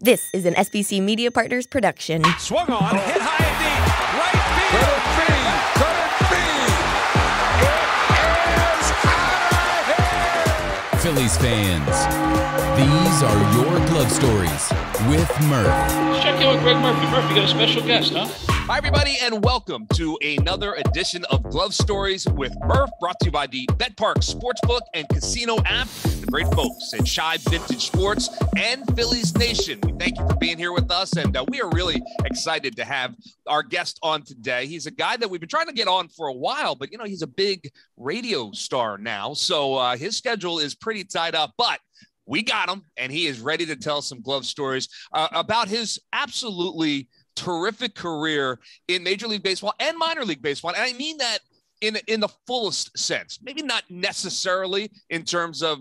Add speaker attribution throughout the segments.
Speaker 1: This is an SBC Media Partners production.
Speaker 2: Swung on, hit high and deep, right field.
Speaker 3: Phillies fans, these are your glove stories with Murph.
Speaker 4: Let's check in with Greg Murphy. Murph, you got a special guest, huh?
Speaker 2: Hi, everybody, and welcome to another edition of Glove Stories with Murph, brought to you by the Bet Park Sportsbook and Casino app, the great folks at Shibe Vintage Sports and Phillies Nation. We thank you for being here with us, and we are really excited to have our guest on today. He's a guy that we've been trying to get on for a while, but, he's a big radio star now, so his schedule is pretty tied up, but we got him, and he is ready to tell some glove stories about his absolutely terrific career in Major League Baseball and minor league baseball. And I mean that in the fullest sense, maybe not necessarily in terms of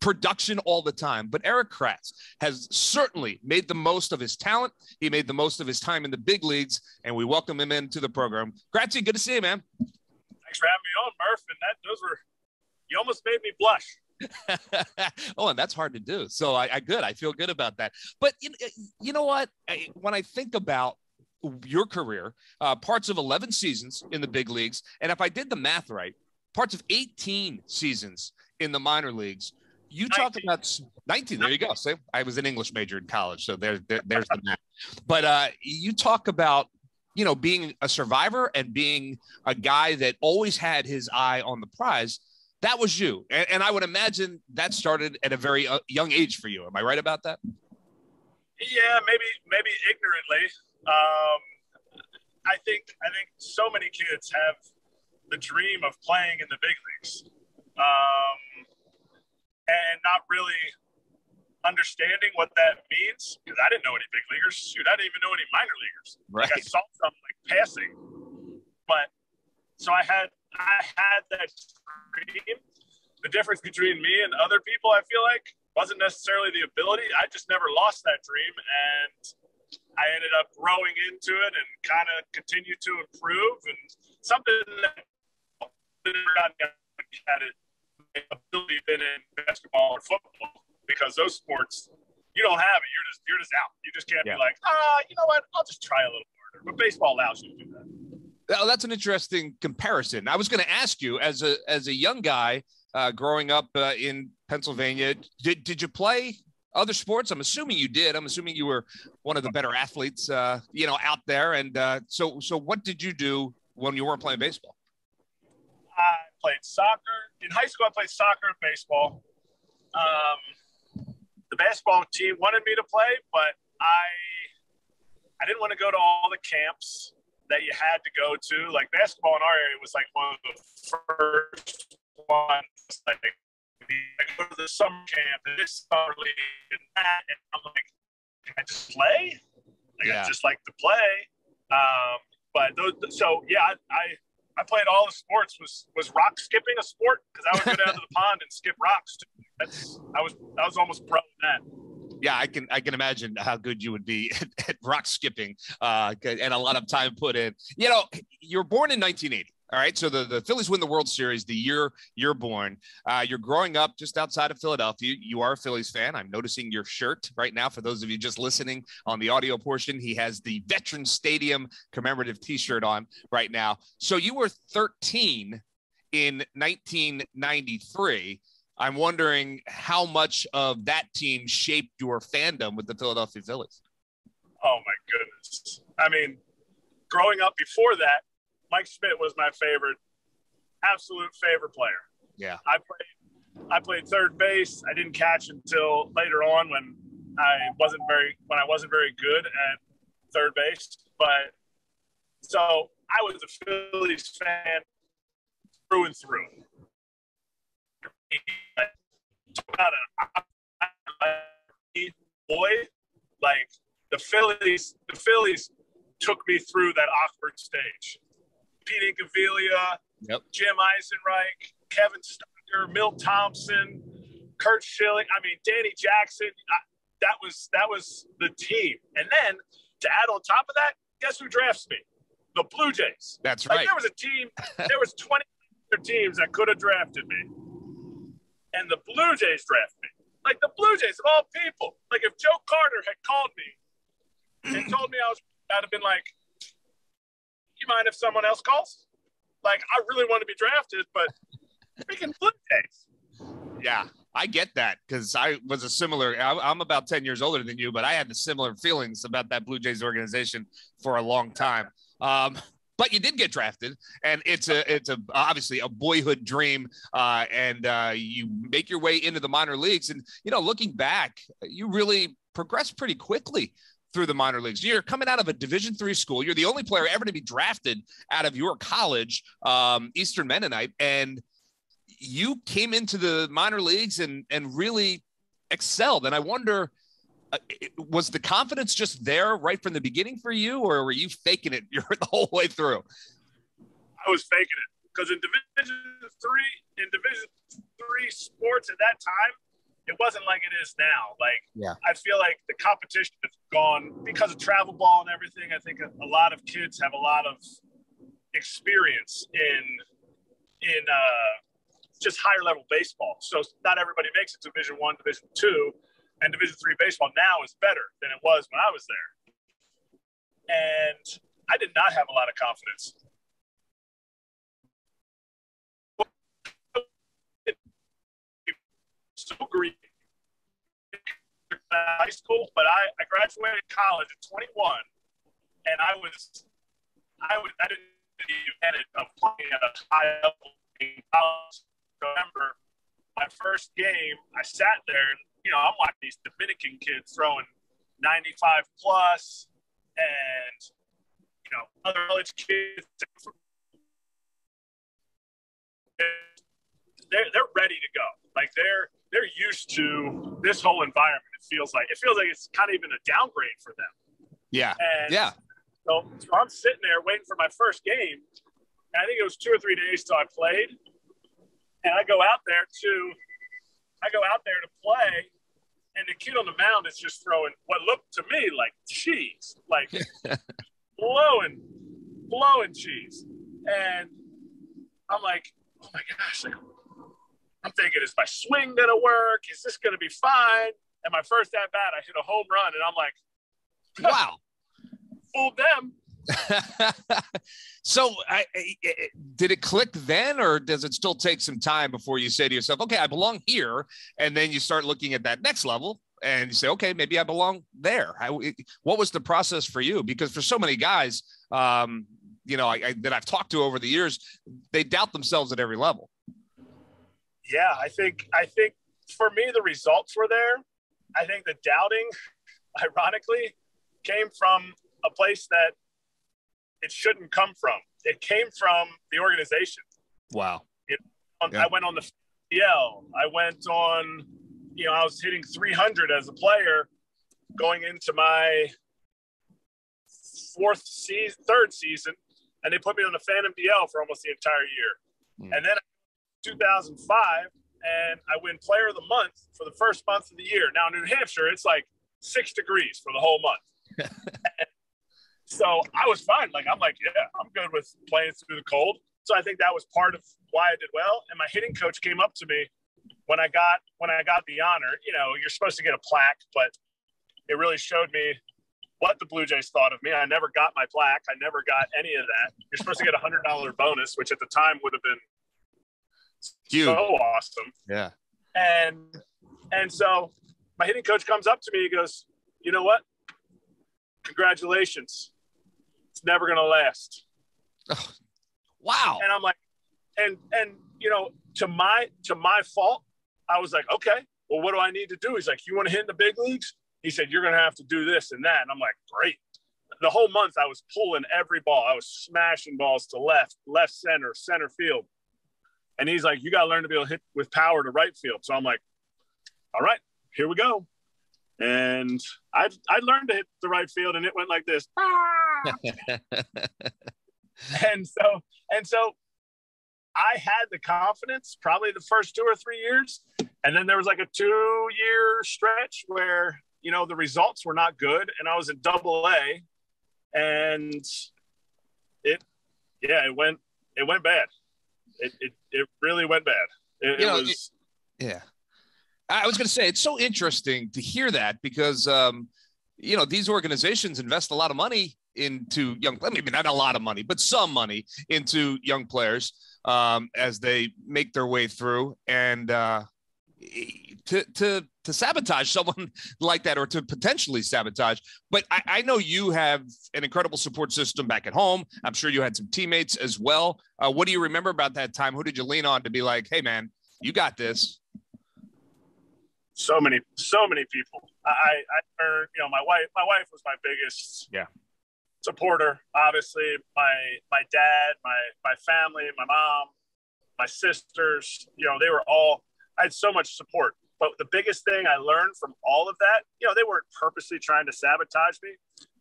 Speaker 2: production all the time, but Erik Kratz has certainly made the most of his talent. He made the most of his time in the big leagues, and we welcome him into the program. Kratzy, good to see you, man.
Speaker 5: Thanks for having me on, Murph. And you almost made me blush.
Speaker 2: Oh, and that's hard to do. So I feel good about that. But you know what? When I think about your career, parts of 11 seasons in the big leagues, and if I did the math right, parts of 18 seasons in the minor leagues, you 19. Talk about 19. There you go. See, I was an English major in college, so there's the math. But you talk about being a survivor and being a guy that always had his eye on the prize. That was you. And I would imagine that started at a very young age for you. Am I right about that?
Speaker 5: Yeah, maybe ignorantly. I think so many kids have the dream of playing in the big leagues and not really understanding what that means, because I didn't know any big leaguers. Shoot, I didn't even know any minor leaguers.
Speaker 2: Right.
Speaker 5: Like I saw some passing. But so I had that dream. The difference between me and other people, I feel like, wasn't necessarily the ability. I just never lost that dream, and I ended up growing into it and kind of continued to improve. And something that had ability been in basketball or football, because those sports, you don't have it. You're just out. You just can't be like, you know what? I'll just try a little harder. But baseball allows you to do that.
Speaker 2: Oh, that's an interesting comparison. I was going to ask you, as a young guy growing up in Pennsylvania, did you play other sports? I'm assuming you did. I'm assuming you were one of the better athletes, out there. And so what did you do when you weren't playing baseball?
Speaker 5: I played soccer. In high school, I played soccer and baseball. The basketball team wanted me to play, but I didn't want to go to all the camps that you had to go to. Like basketball in our area was like one of the first ones. Like I go to the summer camp and this summer league and that, and I'm like, can I just play? I just like to play. I played all the sports. Was rock skipping a sport? Because I would go down to the pond and skip rocks too. I was almost pro in that.
Speaker 2: Yeah, I can imagine how good you would be at rock skipping and a lot of time put in. You were born in 1980. All right. So the Phillies win the World Series the year you're born. You're growing up just outside of Philadelphia. You are a Phillies fan. I'm noticing your shirt right now. For those of you just listening on the audio portion, he has the Veterans Stadium commemorative T-shirt on right now. So you were 13 in 1993. I'm wondering how much of that team shaped your fandom with the Philadelphia Phillies.
Speaker 5: Oh, my goodness. I mean, growing up before that, Mike Schmidt was my absolute favorite player.
Speaker 2: Yeah.
Speaker 5: I played third base. I didn't catch until later on when I wasn't very good at third base. But so I was a Phillies fan through and through. Boy, like the Phillies took me through that awkward stage. Pete Incaviglia, Jim Eisenreich, Kevin Stocker, Milt Thompson, Curt Schilling. I mean, Danny Jackson. That was the team. And then to add on top of that, guess who drafts me? The Blue Jays.
Speaker 2: That's right.
Speaker 5: There was a team. There was 20 teams that could have drafted me, and the Blue Jays drafted me. Like the Blue Jays of all people. Like if Joe Carter had called me and told me I'd have been like, you mind if someone else calls? Like, I really want to be drafted, but freaking Blue Jays.
Speaker 2: Yeah, I get that because I was I'm about 10 years older than you, but I had the similar feelings about that Blue Jays organization for a long time. But you did get drafted, and it's obviously a boyhood dream, and you make your way into the minor leagues. And, looking back, you really progressed pretty quickly through the minor leagues. You're coming out of a Division III school. You're the only player ever to be drafted out of your college, Eastern Mennonite, and you came into the minor leagues and really excelled. And I wonder, was the confidence just there right from the beginning for you, or were you faking it the whole way through?
Speaker 5: I was faking it because in Division III sports at that time, it wasn't like it is now. Like, yeah. I feel like the competition has gone because of travel ball and everything. I think a lot of kids have a lot of experience in just higher level baseball. So not everybody makes it to Division I, Division II, and Division III baseball now is better than it was when I was there. And I did not have a lot of confidence. So green high school, but I graduated college at 21, and I didn't even of playing at a high level in college. I remember my first game, I sat there and I'm watching these Dominican kids throwing 95 plus, and other college kids. They're ready to go. Like they're used to this whole environment. It feels like it's kind of even a downgrade for them.
Speaker 2: Yeah.
Speaker 5: And
Speaker 2: yeah.
Speaker 5: So I'm sitting there waiting for my first game. And I think it was 2 or 3 days till I played. And I go out there to play, and the kid on the mound is just throwing what looked to me like cheese, like blowing cheese. And I'm like, oh my gosh, I'm thinking, is my swing going to work? Is this going to be fine? And my first at bat, I hit a home run, and I'm like,
Speaker 2: wow,
Speaker 5: fooled them.
Speaker 2: So did it click then, or does it still take some time before you say to yourself, okay, I belong here, and then you start looking at that next level and you say, okay, maybe I belong there? What was the process for you? Because for so many guys, that I've talked to over the years, they doubt themselves at every level.
Speaker 5: Yeah, I think for me, the results were there. I think the doubting, ironically, came from a place that it shouldn't come from. It came from the organization.
Speaker 2: Wow.
Speaker 5: I went on the FPL. I went on, I was hitting 300 as a player going into my third season, and they put me on the Phantom DL for almost the entire year. And then 2005, and I win Player of the Month for the first month of the year. Now, in New Hampshire, it's like 6 degrees for the whole month. So I was fine. I'm like, yeah, I'm good with playing through the cold. So I think that was part of why I did well. And my hitting coach came up to me when I got the honor. You're supposed to get a plaque, but it really showed me what the Blue Jays thought of me. I never got my plaque. I never got any of that. You're supposed to get a $100 bonus, which at the time would have been huge. So awesome.
Speaker 2: Yeah.
Speaker 5: And so my hitting coach comes up to me. He goes, you know what? Congratulations. It's never going to last.
Speaker 2: Oh, wow.
Speaker 5: And I'm like, and to my fault, I was like, okay, well, what do I need to do? He's like, you want to hit in the big leagues? He said, you're going to have to do this and that. And I'm like, great. The whole month I was pulling every ball. I was smashing balls to left center field. And he's like, you got to learn to be able to hit with power to right field. So I'm like, all right, here we go. And I learned to hit the right field, and it went like this. and so I had the confidence probably the first 2 or 3 years. And then there was like a 2-year stretch where, the results were not good. And I was in AA, and it went bad. It really went bad. Yeah.
Speaker 2: I was going to say, it's so interesting to hear that because, these organizations invest a lot of money into young, maybe not a lot of money, but some money into young players as they make their way through. And to sabotage someone like that, or to potentially sabotage. But I know you have an incredible support system back at home. I'm sure you had some teammates as well. What do you remember about that time? Who did you lean on to be like, hey man, you got this?
Speaker 5: So many people. I my wife was my biggest supporter. Obviously, my dad, my family, my mom, my sisters. They were all. I had so much support. But the biggest thing I learned from all of that, they weren't purposely trying to sabotage me.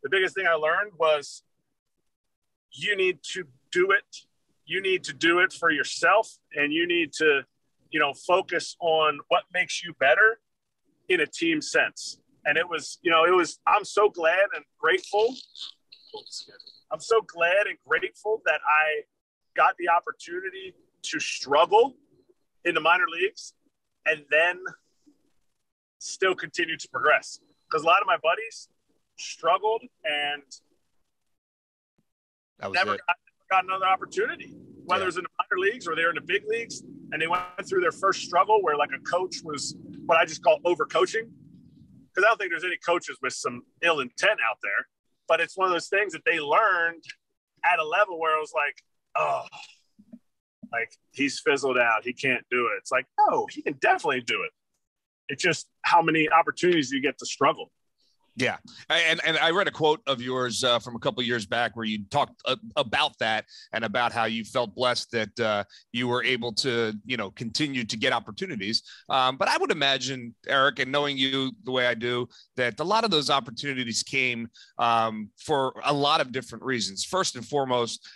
Speaker 5: The biggest thing I learned was you need to do it. You need to do it for yourself, and you need to, focus on what makes you better in a team sense. And it was, I'm so glad and grateful. I'm so glad and grateful that I got the opportunity to struggle in the minor leagues and then still continue to progress. Because a lot of my buddies struggled and never got another opportunity, whether it was in the minor leagues or they were in the big leagues, and they went through their first struggle where like a coach was what I just call overcoaching. Because I don't think there's any coaches with some ill intent out there, but it's one of those things that they learned at a level where it was like, oh, like he's fizzled out. He can't do it. It's like, no, he can definitely do it. It's just how many opportunities you get to struggle.
Speaker 2: Yeah. And I read a quote of yours from a couple of years back where you talked about that and about how you felt blessed that you were able to, continue to get opportunities. But I would imagine, Erik, and knowing you the way I do, that a lot of those opportunities came for a lot of different reasons. First and foremost,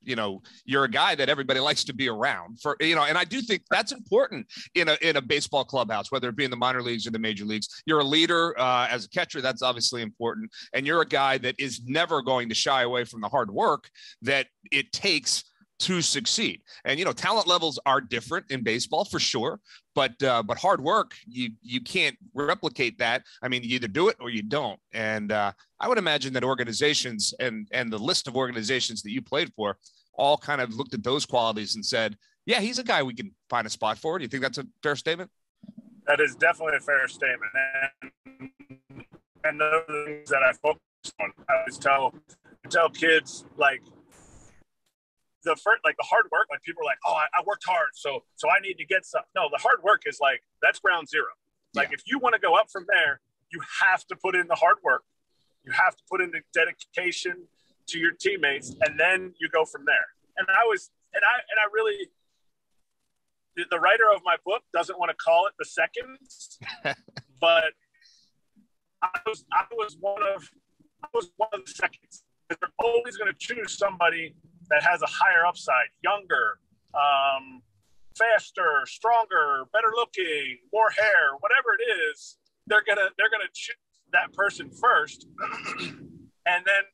Speaker 2: you're a guy that everybody likes to be around for, and I do think that's important in a baseball clubhouse, whether it be in the minor leagues or the major leagues. You're a leader as a catcher. That's obviously important. And you're a guy that is never going to shy away from the hard work that it takes to succeed. And, talent levels are different in baseball for sure, but hard work, you can't replicate that. I mean, you either do it or you don't. And I would imagine that organizations and the list of organizations that you played for all kind of looked at those qualities and said, yeah, he's a guy we can find a spot for. Do you think that's a fair statement?
Speaker 5: That is definitely a fair statement. And those things that I focus on, I always tell kids, like, the hard work, like people are like, oh, I worked hard, so I need to get some. No, the hard work is like, that's ground zero. Like if you want to go up from there, you have to put in the hard work. You have to put in the dedication to your teammates, and then you go from there. And I really, the writer of my book doesn't want to call it the seconds, but I was one of the seconds. They're always going to choose somebody that has a higher upside, younger, faster, stronger, better looking, more hair, whatever it is. They're gonna choose that person first, and then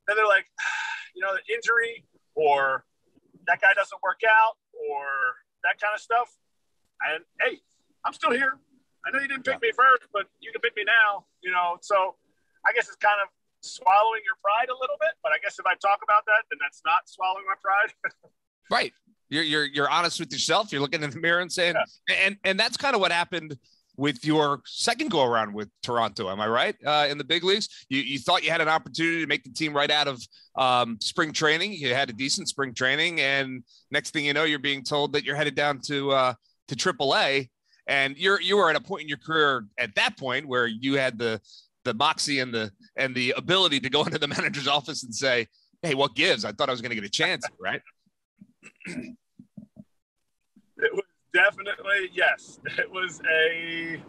Speaker 5: then they're like, the injury or that guy doesn't work out or that kind of stuff. And hey, I'm still here. I know you didn't pick me first, but you can pick me now. So I guess it's kind of swallowing your pride a little bit, but I guess if I talk about that, then that's not swallowing my pride. Right.
Speaker 2: You're honest with yourself. You're looking in the mirror and saying, and that's kind of what happened with your second go around with Toronto. Am I right? In the big leagues, you thought you had an opportunity to make the team right out of spring training. You had a decent spring training, and next thing you know, you're being told that you're headed down to AAA, and you were at a point in your career at that point where you had the moxie and the ability to go into the manager's office and say, hey, what gives? I thought I was going to get a chance, right?
Speaker 5: It was definitely, yes. It was at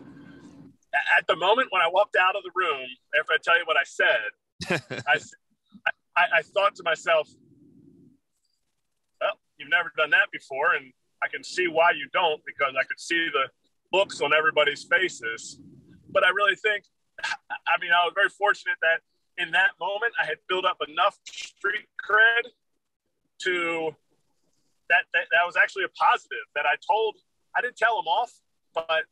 Speaker 5: the moment when I walked out of the room, after I tell you what I said, I thought to myself, well, you've never done that before, and I can see why you don't, because I could see the looks on everybody's faces. But I really think, I was very fortunate that in that moment I had built up enough street cred to that was actually a positive that I didn't tell them off. But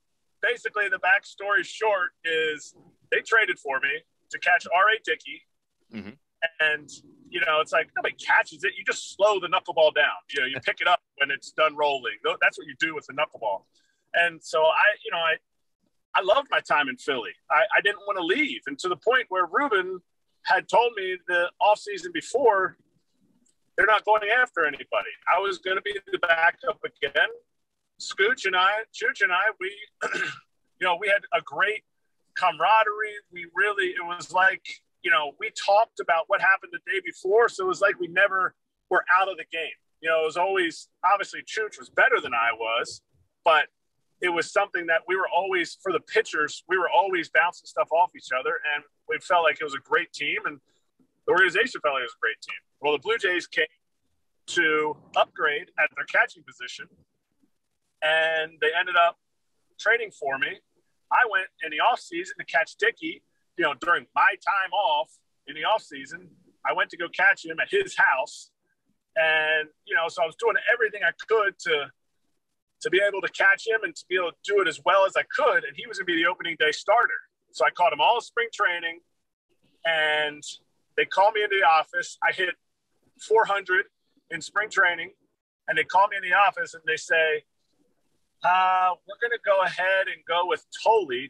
Speaker 5: basically the backstory short is they traded for me to catch R.A. Dickey.
Speaker 2: Mm-hmm.
Speaker 5: And, it's like nobody catches it. You just slow the knuckleball down. You pick it up when it's done rolling. That's what you do with the knuckleball. And so I loved my time in Philly. I didn't want to leave. And to the point where Ruben had told me the offseason before, they're not going after anybody. I was going to be the backup again. Chooch and I, we, we had a great camaraderie. It was like, we talked about what happened the day before. So it was like we never were out of the game. It was always, obviously Chooch was better than I was, but it was something that we were always, for the pitchers, we were always bouncing stuff off each other. And we felt like it was a great team. And the organization felt like it was a great team. Well, the Blue Jays came to upgrade at their catching position, and they ended up trading for me. I went in the offseason to catch Dickey. During my time off in the offseason, I went to go catch him at his house. And, so I was doing everything I could to be able to catch him and to be able to do it as well as I could. And he was going to be the opening day starter. So I caught him all spring training, and they called me into the office. I hit 400 in spring training, and they call me in the office and they say, we're going to go ahead and go with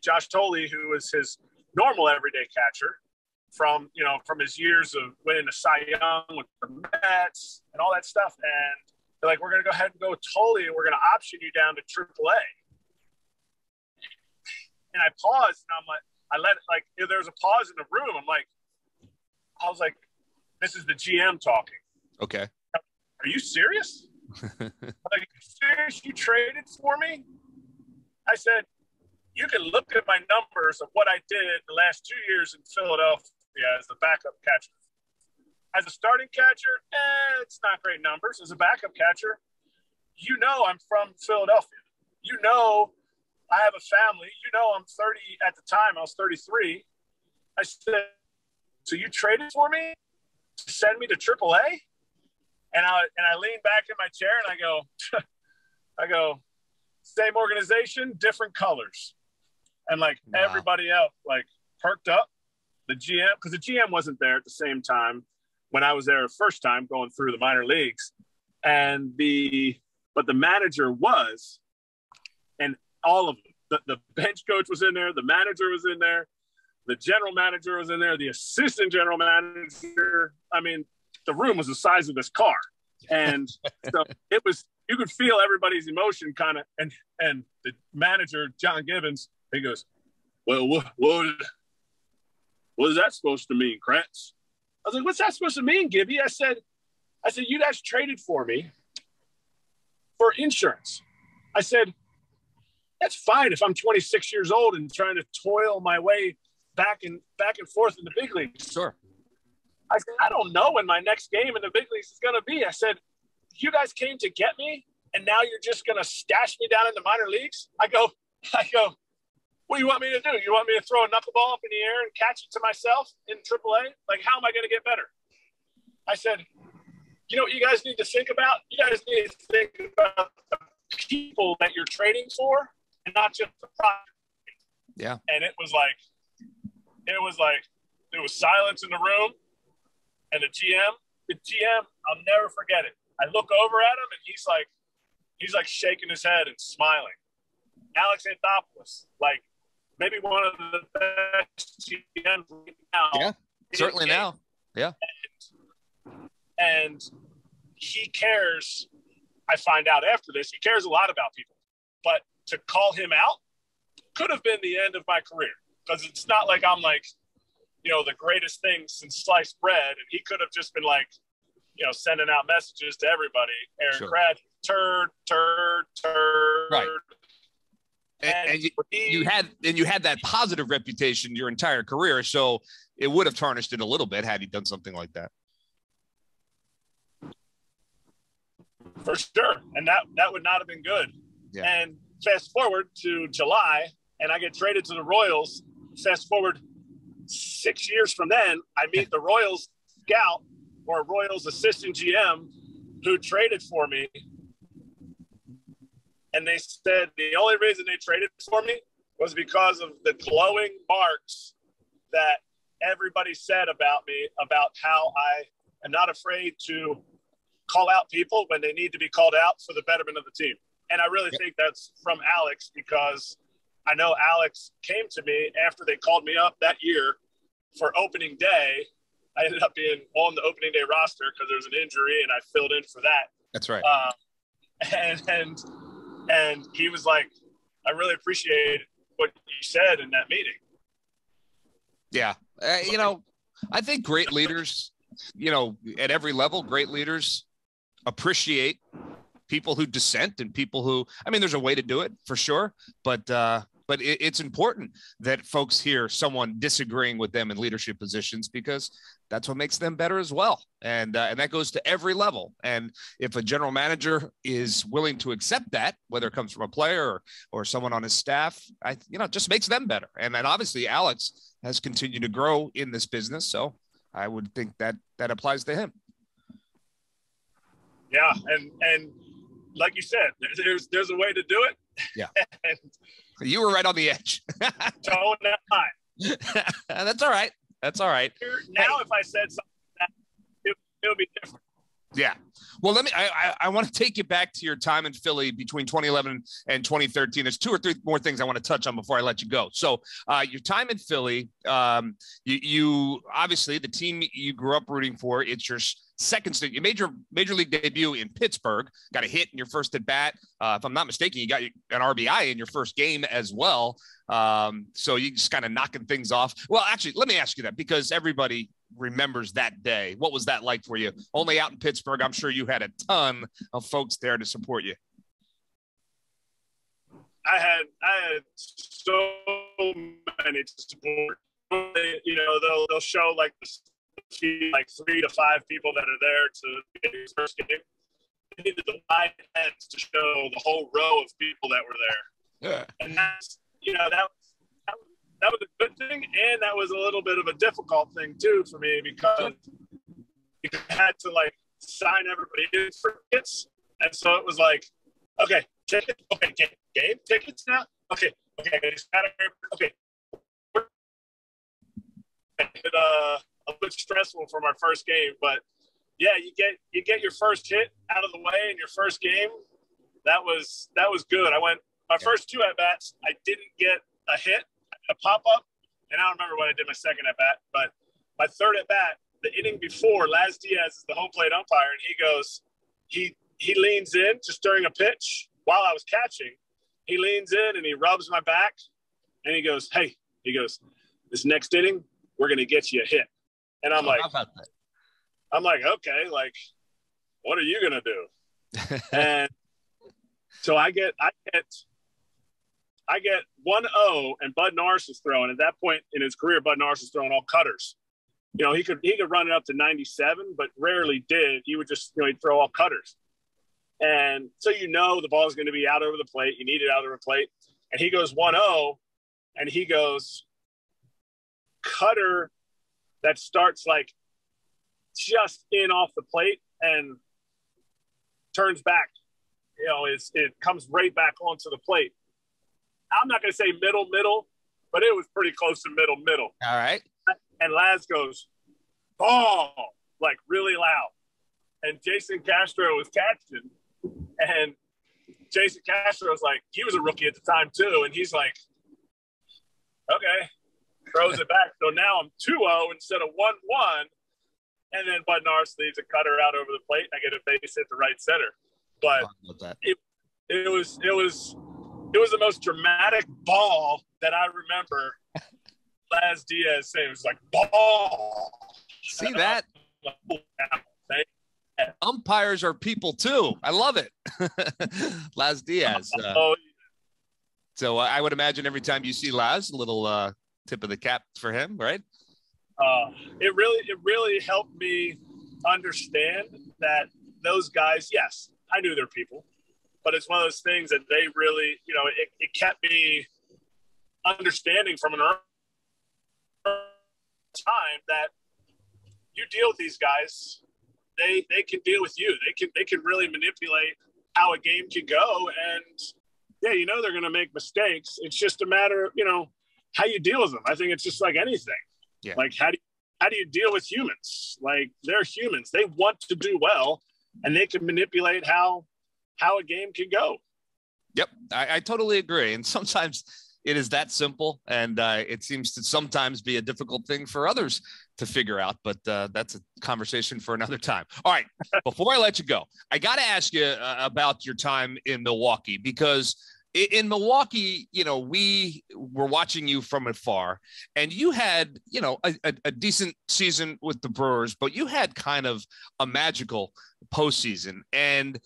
Speaker 5: Josh Tolley, who was his normal everyday catcher from his years of winning the Cy Young with the Mets and all that stuff. And they're like, we're going to go ahead and go with Tolley, and we're going to option you down to AAA. And I paused, and I'm like, there was a pause in the room. I was like, this is the GM talking.
Speaker 2: Okay.
Speaker 5: Are you serious? I'm like, are you serious? You traded for me? I said, you can look at my numbers of what I did the last 2 years in Philadelphia as the backup catcher. As a starting catcher, it's not great numbers. As a backup catcher, I'm from Philadelphia. I have a family. I'm 30 at the time. I was 33. I said, so you traded for me to send me to AAA? And I lean back in my chair and I go, same organization, different colors. And wow. Everybody else perked up. The GM, because the GM wasn't there at the same time when I was there the first time going through the minor leagues. But the manager was, and all of them, the bench coach was in there, the manager was in there, the general manager was in there, the assistant general manager. I mean, the room was the size of this car. And so it was, you could feel everybody's emotion kind of, and the manager, John Gibbons, he goes, well, what is that supposed to mean, Kratz? I was like, what's that supposed to mean, Gibby? I said, you guys traded for me for insurance. I said, that's fine if I'm 26 years old and trying to toil my way back and forth in the big leagues.
Speaker 2: Sure.
Speaker 5: I said, I don't know when my next game in the big leagues is going to be. I said, you guys came to get me, and now you're just going to stash me down in the minor leagues? I go, what do you want me to do? You want me to throw a knuckleball up in the air and catch it to myself in AAA? How am I going to get better? I said, you know what you guys need to think about? You guys need to think about the people that you're trading for and not just the product.
Speaker 2: Yeah.
Speaker 5: And it was silence in the room. And the GM, I'll never forget it. I look over at him, and he's like shaking his head and smiling. Alex Anthopoulos, maybe one of the best GMs right now.
Speaker 2: Yeah, certainly now. Yeah.
Speaker 5: And he cares. I find out after this, he cares a lot about people. But to call him out could have been the end of my career, because it's not like I'm the greatest thing since sliced bread. And he could have just been sending out messages to everybody. Erik Kratz, turd.
Speaker 2: Right. And you had that positive reputation your entire career. So it would have tarnished it a little bit had he done something like that.
Speaker 5: For sure. And that would not have been good.
Speaker 2: Yeah.
Speaker 5: And fast forward to July, and I get traded to the Royals. Fast forward 6 years from then, I meet the Royals scout or Royals assistant GM who traded for me. And they said the only reason they traded for me was because of the glowing marks that everybody said about me, about how I am not afraid to call out people when they need to be called out for the betterment of the team. And I really think that's from Alex, because I know Alex came to me after they called me up that year for opening day. I ended up being on the opening day roster because there was an injury, and I filled in for that.
Speaker 2: That's right.
Speaker 5: And he was like, I really appreciate what you said in that meeting.
Speaker 2: Yeah. I think great leaders, at every level, great leaders appreciate people who dissent and people who, there's a way to do it for sure, but it's important that folks hear someone disagreeing with them in leadership positions, because that's what makes them better as well. And that goes to every level. And if a general manager is willing to accept that, whether it comes from a player or someone on his staff, it just makes them better. And then obviously Alex has continued to grow in this business. So I would think that applies to him.
Speaker 5: Yeah. And like you said, there's a way to do it.
Speaker 2: Yeah. And you were right on the edge.
Speaker 5: Tone that line.
Speaker 2: That's all right. That's all right.
Speaker 5: Now, if I said something like that, it'll be different.
Speaker 2: Yeah. Well, I want to take you back to your time in Philly between 2011 and 2013. There's 2 or 3 more things I want to touch on before I let you go. So your time in Philly, you obviously, the team you grew up rooting for, it's your second stint. You made your major league debut in Pittsburgh, got a hit in your first at bat. If I'm not mistaken, you got an RBI in your first game as well. So you just kind of knocking things off. Well, actually, let me ask you that, because everybody remembers that day. What was that like for you? Only out in Pittsburgh, I'm sure you had a ton of folks there to support you.
Speaker 5: I had so many to support. They'll show like 3 to 5 people that are there to get his first game. They needed the wide heads to show the whole row of people that were there.
Speaker 2: Yeah.
Speaker 5: And that's, that was a good thing, and that was a little bit of a difficult thing too for me, because you had to sign everybody in for tickets, and so it was like, okay, tickets, okay, game tickets now, okay, okay. A bit stressful from our first game, but yeah, you get your first hit out of the way in your first game. That was good. My first 2 at bats, I didn't get a hit, a pop up, and I don't remember when I did my second at bat, but my third at bat, the inning before, Laz Diaz is the home plate umpire, and he goes, he leans in just during a pitch while I was catching. He leans in and he rubs my back, and he goes, hey, this next inning, we're going to get you a hit. And I'm like, how about that? I'm like, okay, what are you going to do? And so I get 1-0, and Bud Norris is throwing. At that point in his career, Bud Norris was throwing all cutters. He could run it up to 97, but rarely did. He would just, he'd throw all cutters. And so the ball is going to be out over the plate. You need it out over the plate. And he goes 1-0, and he goes, cutter that starts just in off the plate and turns back. It comes right back onto the plate. I'm not going to say middle, but it was pretty close to middle.
Speaker 2: All right.
Speaker 5: And Laz goes, ball, really loud. And Jason Castro was catching. And Jason Castro was he was a rookie at the time too. And he's like, okay, throws it back. So now I'm 2-0 instead of 1-1. And then Bud Norris leaves a cutter out over the plate. And I get a base hit to right center. But it was the most dramatic ball that I remember Laz Diaz saying. It was ball.
Speaker 2: See that? Umpires are people too. I love it. Laz Diaz. So I would imagine every time you see Laz, a little tip of the cap for him, right?
Speaker 5: It really helped me understand that those guys, yes, I knew they're people, but it's one of those things that they really, it kept me understanding from an early time that you deal with these guys, they can deal with you. They can really manipulate how a game can go, and yeah, you know they're going to make mistakes. It's just a matter of, how you deal with them. I think it's just like anything.
Speaker 2: Yeah.
Speaker 5: Like, how do you deal with humans? Like, they're humans. They want to do well, and they can manipulate how a game can go.
Speaker 2: Yep, I totally agree. And sometimes it is that simple, and it seems to sometimes be a difficult thing for others to figure out, but that's a conversation for another time. All right, before I let you go, I got to ask you about your time in Milwaukee, because in Milwaukee, we were watching you from afar, and you had, a decent season with the Brewers, but you had kind of a magical postseason. And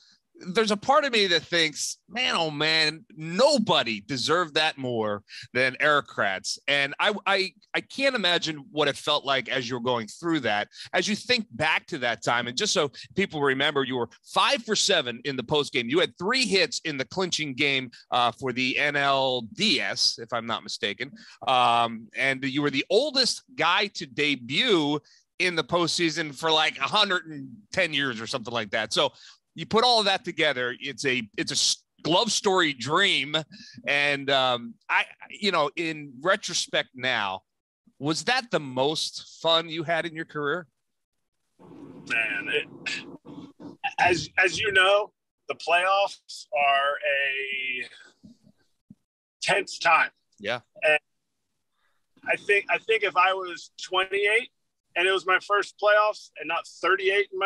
Speaker 2: there's a part of me that thinks, man, oh man, nobody deserved that more than Erik Kratz. And I can't imagine what it felt like as you were going through that, as you think back to that time. And just so people remember, you were 5 for 7 in the post game. You had 3 hits in the clinching game for the NLDS, if I'm not mistaken. And you were the oldest guy to debut in the postseason for like 110 years or something like that. So you put all of that together, it's a glove story dream. And in retrospect now, was that the most fun you had in your career?
Speaker 5: Man, as you know, the playoffs are a tense time.
Speaker 2: Yeah.
Speaker 5: And I think if I was 28 and it was my first playoffs and not 38 in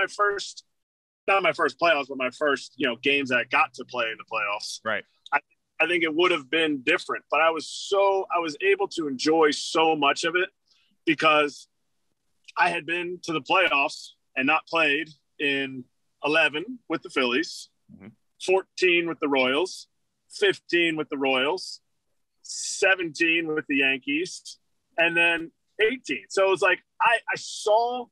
Speaker 5: not my first playoffs, but my first, games that I got to play in the playoffs.
Speaker 2: Right.
Speaker 5: I think it would have been different, but I was able to enjoy so much of it because I had been to the playoffs and not played in 11 with the Phillies, 14 with the Royals, 15 with the Royals, 17 with the Yankees, and then 18. So it was like, I saw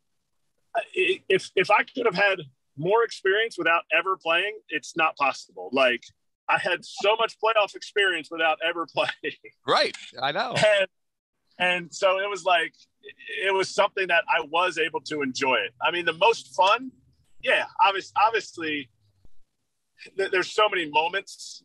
Speaker 5: if I could have had more experience without ever playing, it's not possible. Like, I had so much playoff experience without ever playing.
Speaker 2: Right. I know.
Speaker 5: And so it was like, it was something that I was able to enjoy it. I mean, the most fun, yeah, obviously there's so many moments.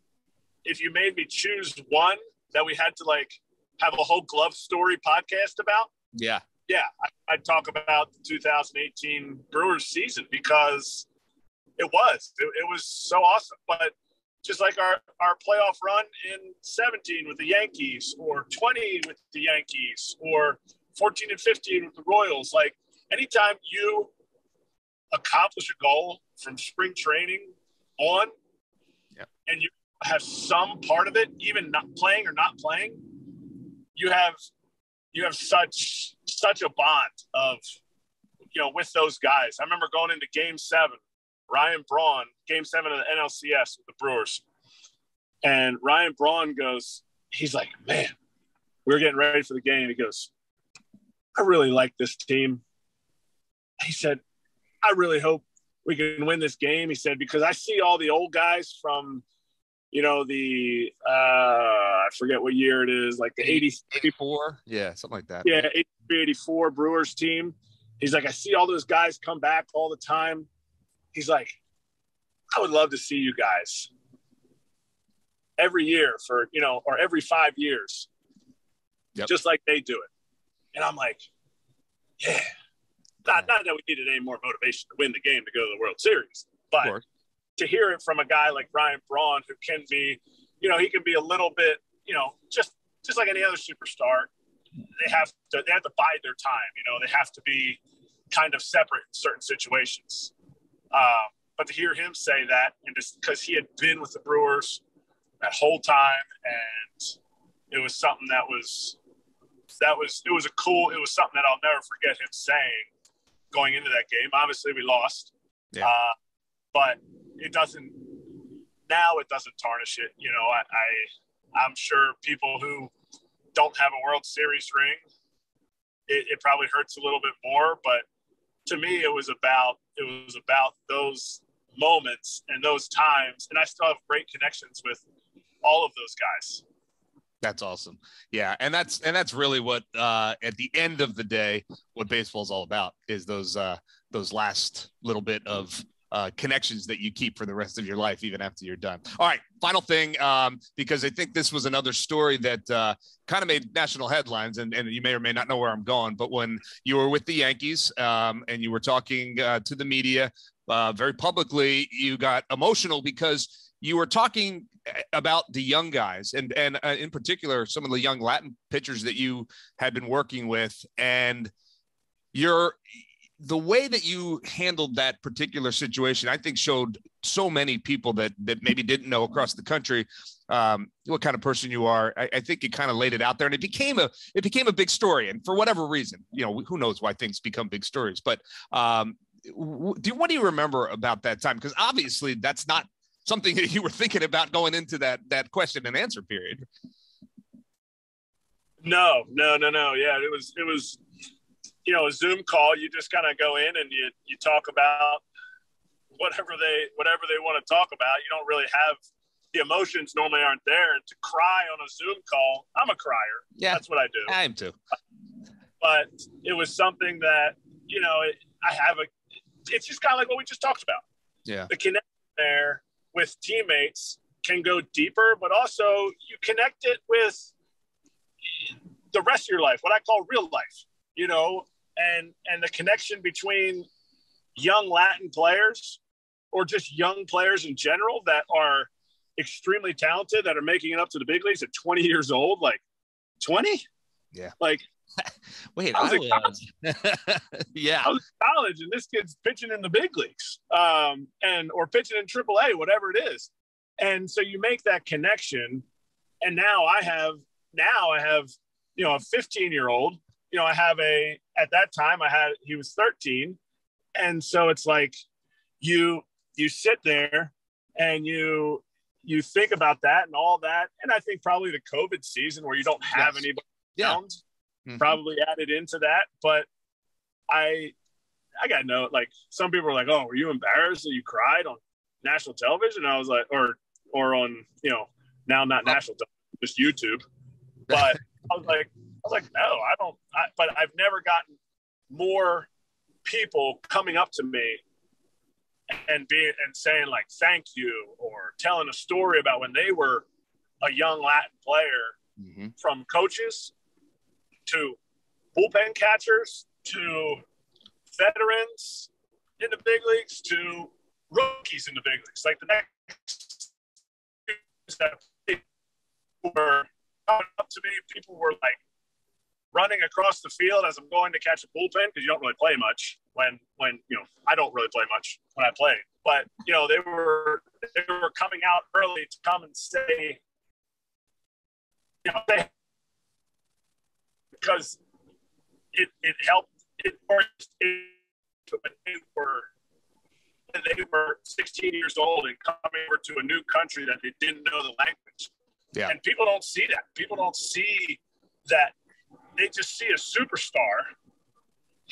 Speaker 5: If you made me choose one that we had to like have a whole glove story podcast about.
Speaker 2: Yeah.
Speaker 5: Yeah, I'd talk about the 2018 Brewers season because it was so awesome. But just like our playoff run in 17 with the Yankees, or 20 with the Yankees, or 14 and 15 with the Royals, like anytime you accomplish a goal from spring training on, and you have some part of it, even not playing or not playing, you have such a bond of, with those guys. I remember going into Game 7, Ryan Braun, Game 7 of the NLCS with the Brewers. And Ryan Braun he's like, man, we were getting ready for the game. He goes, I really like this team. He said, I really hope we can win this game. He said, because I see all the old guys from, I forget what year it is, like the
Speaker 2: 84. Yeah, something like that.
Speaker 5: Yeah, 83, 84 Brewers team. He's like, I see all those guys come back all the time. He's like, I would love to see you guys every year for, or every 5 years, just like they do it. And I'm like, yeah. Not that we needed any more motivation to win the game to go to the World Series, but to hear it from a guy like Ryan Braun, who can be, he can be a little bit, just like any other superstar. They have to bide their time. They have to be kind of separate in certain situations. But to hear him say that, and just because he had been with the Brewers that whole time, and it was something it was something that I'll never forget him saying going into that game. Obviously we lost, but it doesn't tarnish it. I'm sure people who don't have a World Series ring, it probably hurts a little bit more, but to me, it was about those moments and those times. And I still have great connections with all of those guys.
Speaker 2: That's awesome. Yeah. And that's really what, at the end of the day, what baseball is all about, is those last little bit of connections that you keep for the rest of your life, even after you're done. All right, final thing, because I think this was another story that kind of made national headlines, and you may or may not know where I'm going, but when you were with the Yankees and you were talking to the media very publicly, you got emotional because you were talking about the young guys and in particular, some of the young Latin pitchers that you had been working with, and the way that you handled that particular situation, I think showed so many people that maybe didn't know across the country what kind of person you are. I think it kind of laid it out there, and it became a big story. And for whatever reason, who knows why things become big stories, but what do you remember about that time? Because obviously that's not something that you were thinking about going into that question and answer period.
Speaker 5: No. Yeah, it was a Zoom call. You just kind of go in and you talk about whatever they want to talk about. You don't really have the emotions normally aren't there. And to cry on a Zoom call, I'm a crier. Yeah, that's what I do.
Speaker 2: I am too.
Speaker 5: But it was something that it's just kind of like what we just talked about.
Speaker 2: Yeah,
Speaker 5: the connection there with teammates can go deeper, but also you connect it with the rest of your life, what I call real life. And the connection between young Latin players or just young players in general that are extremely talented, that are making it up to the big leagues at 20 years old, like 20?
Speaker 2: Yeah.
Speaker 5: Like,
Speaker 2: wait,
Speaker 5: I was in college.
Speaker 2: Yeah.
Speaker 5: I was in college and this kid's pitching in the big leagues or pitching in AAA, whatever it is. And so you make that connection. And now I have a 15-year-old. At that time he was 13. And so it's like you sit there and you think about that and all that. And I think probably the COVID season where you don't have anybody around probably added into that. But I got some people were like, oh, were you embarrassed that you cried on national television? And I was like, or on, now not national television, just YouTube. But I was like, no, I don't. But I've never gotten more people coming up to me and saying like, thank you, or telling a story about when they were a young Latin player, from coaches to bullpen catchers to veterans in the big leagues to rookies in the big leagues. Like the next that were coming up to me, people were like running across the field as I'm going to catch a bullpen, because you don't really play much when I don't really play much when I play. But they were coming out early to come and say, because it helped. When they were 16 years old and coming over to a new country that they didn't know the language. Yeah. And people don't see that. People don't see that. They just see a superstar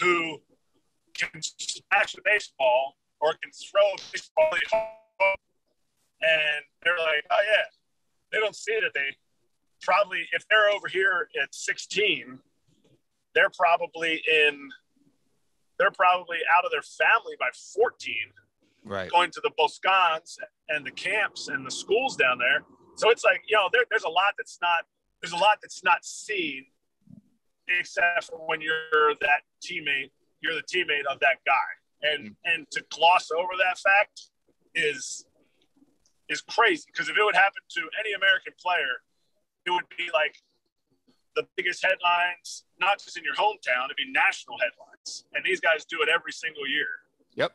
Speaker 5: who can smash a baseball or can throw a baseball home, and they're like, oh yeah. They don't see that they probably, if they're over here at 16, they're probably out of their family by 14,
Speaker 2: right? Going
Speaker 5: to the Boscans and the camps and the schools down there. So it's like, there's a lot that's not seen, except for when you're that teammate, you're the teammate of that guy. And to gloss over that fact is crazy, because if it would happen to any American player, it would be like the biggest headlines, not just in your hometown, it'd be national headlines. And these guys do it every single year.
Speaker 2: Yep.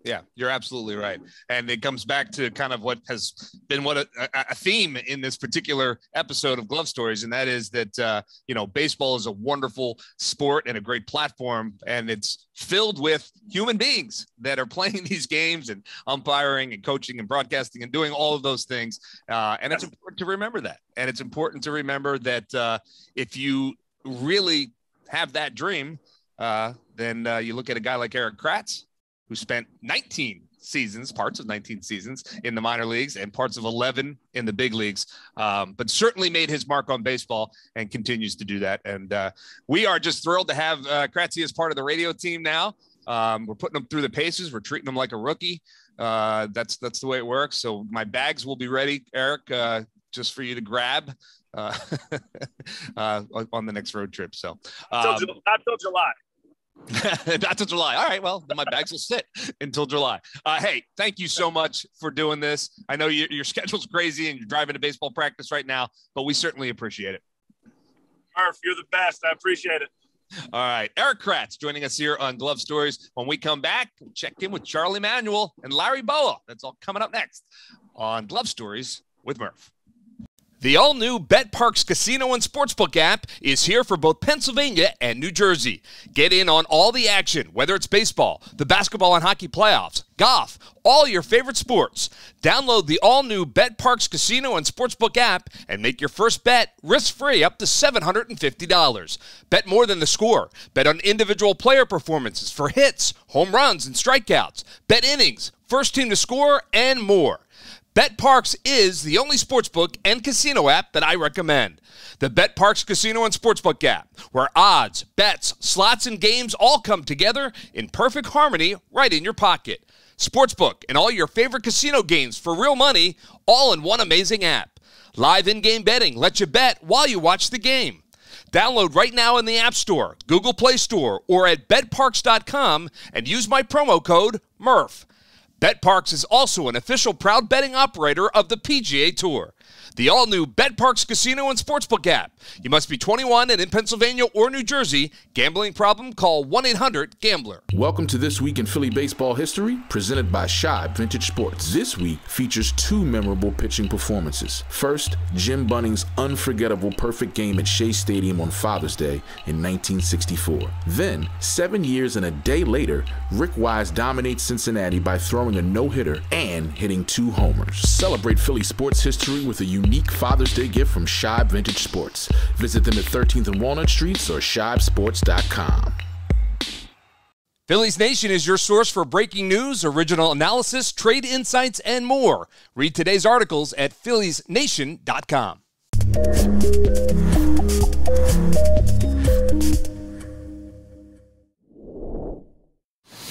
Speaker 2: Yeah, you're absolutely right. And it comes back to kind of what has been a theme in this particular episode of Glove Stories. And that is that, baseball is a wonderful sport and a great platform. And it's filled with human beings that are playing these games and umpiring and coaching and broadcasting and doing all of those things. And it's important to remember that. And it's important to remember that if you really have that dream, then you look at a guy like Erik Kratz, who spent parts of 19 seasons in the minor leagues and parts of 11 in the big leagues, but certainly made his mark on baseball and continues to do that. And we are just thrilled to have Kratz as part of the radio team now. We're putting them through the paces. We're treating them like a rookie. That's the way it works. So my bags will be ready, Erik, just for you to grab on the next road trip. So
Speaker 5: not till July.
Speaker 2: Not till July. All right. Well, then my bags will sit until July. Hey, thank you so much for doing this. I know your schedule's crazy and you're driving to baseball practice right now, but we certainly appreciate it.
Speaker 5: Murph, you're the best. I appreciate it.
Speaker 2: All right. Erik Kratz joining us here on Glove Stories. When we come back, we'll check in with Charlie Manuel and Larry Bowa. That's all coming up next on Glove Stories with Murph. The all-new BetParx Casino and Sportsbook app is here for both Pennsylvania and New Jersey. Get in on all the action, whether it's baseball, the basketball and hockey playoffs, golf, all your favorite sports. Download the all-new BetParx Casino and Sportsbook app and make your first bet risk-free up to $750. Bet more than the score. Bet on individual player performances for hits, home runs, and strikeouts. Bet innings, first team to score, and more. BetParx is the only sportsbook and casino app that I recommend. The BetParx Casino and Sportsbook app, where odds, bets, slots, and games all come together in perfect harmony right in your pocket. Sportsbook and all your favorite casino games for real money, all in one amazing app. Live in-game betting lets you bet while you watch the game. Download right now in the App Store, Google Play Store, or at betparx.com and use my promo code Murph. BetParx is also an official proud betting operator of the PGA Tour. The all-new BetParx Casino and Sportsbook app. You must be 21 and in Pennsylvania or New Jersey. Gambling problem? Call 1-800-GAMBLER.
Speaker 6: Welcome to This Week in Philly Baseball History, presented by Shibe Vintage Sports. This week features two memorable pitching performances. First, Jim Bunning's unforgettable perfect game at Shea Stadium on Father's Day in 1964. Then, 7 years and a day later, Rick Wise dominates Cincinnati by throwing a no-hitter and hitting 2 homers. Celebrate Philly sports history with a unique Father's Day gift from Shibe Vintage Sports. Visit them at 13th and Walnut Streets or shibesports.com.
Speaker 2: Phillies Nation is your source for breaking news, original analysis, trade insights, and more. Read today's articles at philliesnation.com.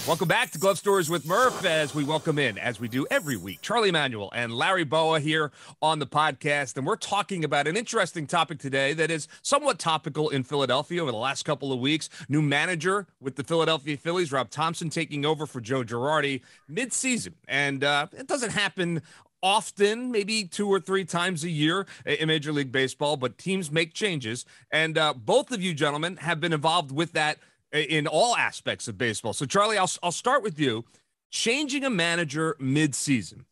Speaker 2: Welcome back to Glove Stories with Murph, as we welcome in, as we do every week, Charlie Manuel and Larry Bowa here on the podcast. And we're talking about an interesting topic today that is somewhat topical in Philadelphia over the last couple of weeks. New manager with the Philadelphia Phillies, Rob Thompson, taking over for Joe Girardi mid-season. And it doesn't happen often, maybe 2 or 3 times a year in Major League Baseball, but teams make changes. And both of you gentlemen have been involved with that in all aspects of baseball. So, Charlie, I'll start with you. Changing a manager mid-season,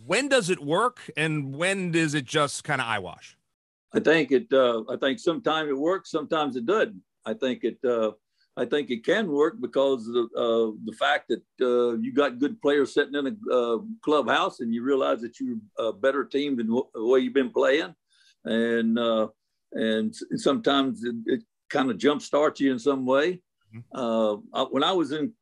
Speaker 2: when does it work, and when is it just kind of eyewash?
Speaker 7: I think sometimes it works, sometimes it doesn't. I think it can work because of the fact that you got good players sitting in a clubhouse, and you realize that you're a better team than the way you've been playing, and sometimes it kind of jumpstarts you in some way. When I was in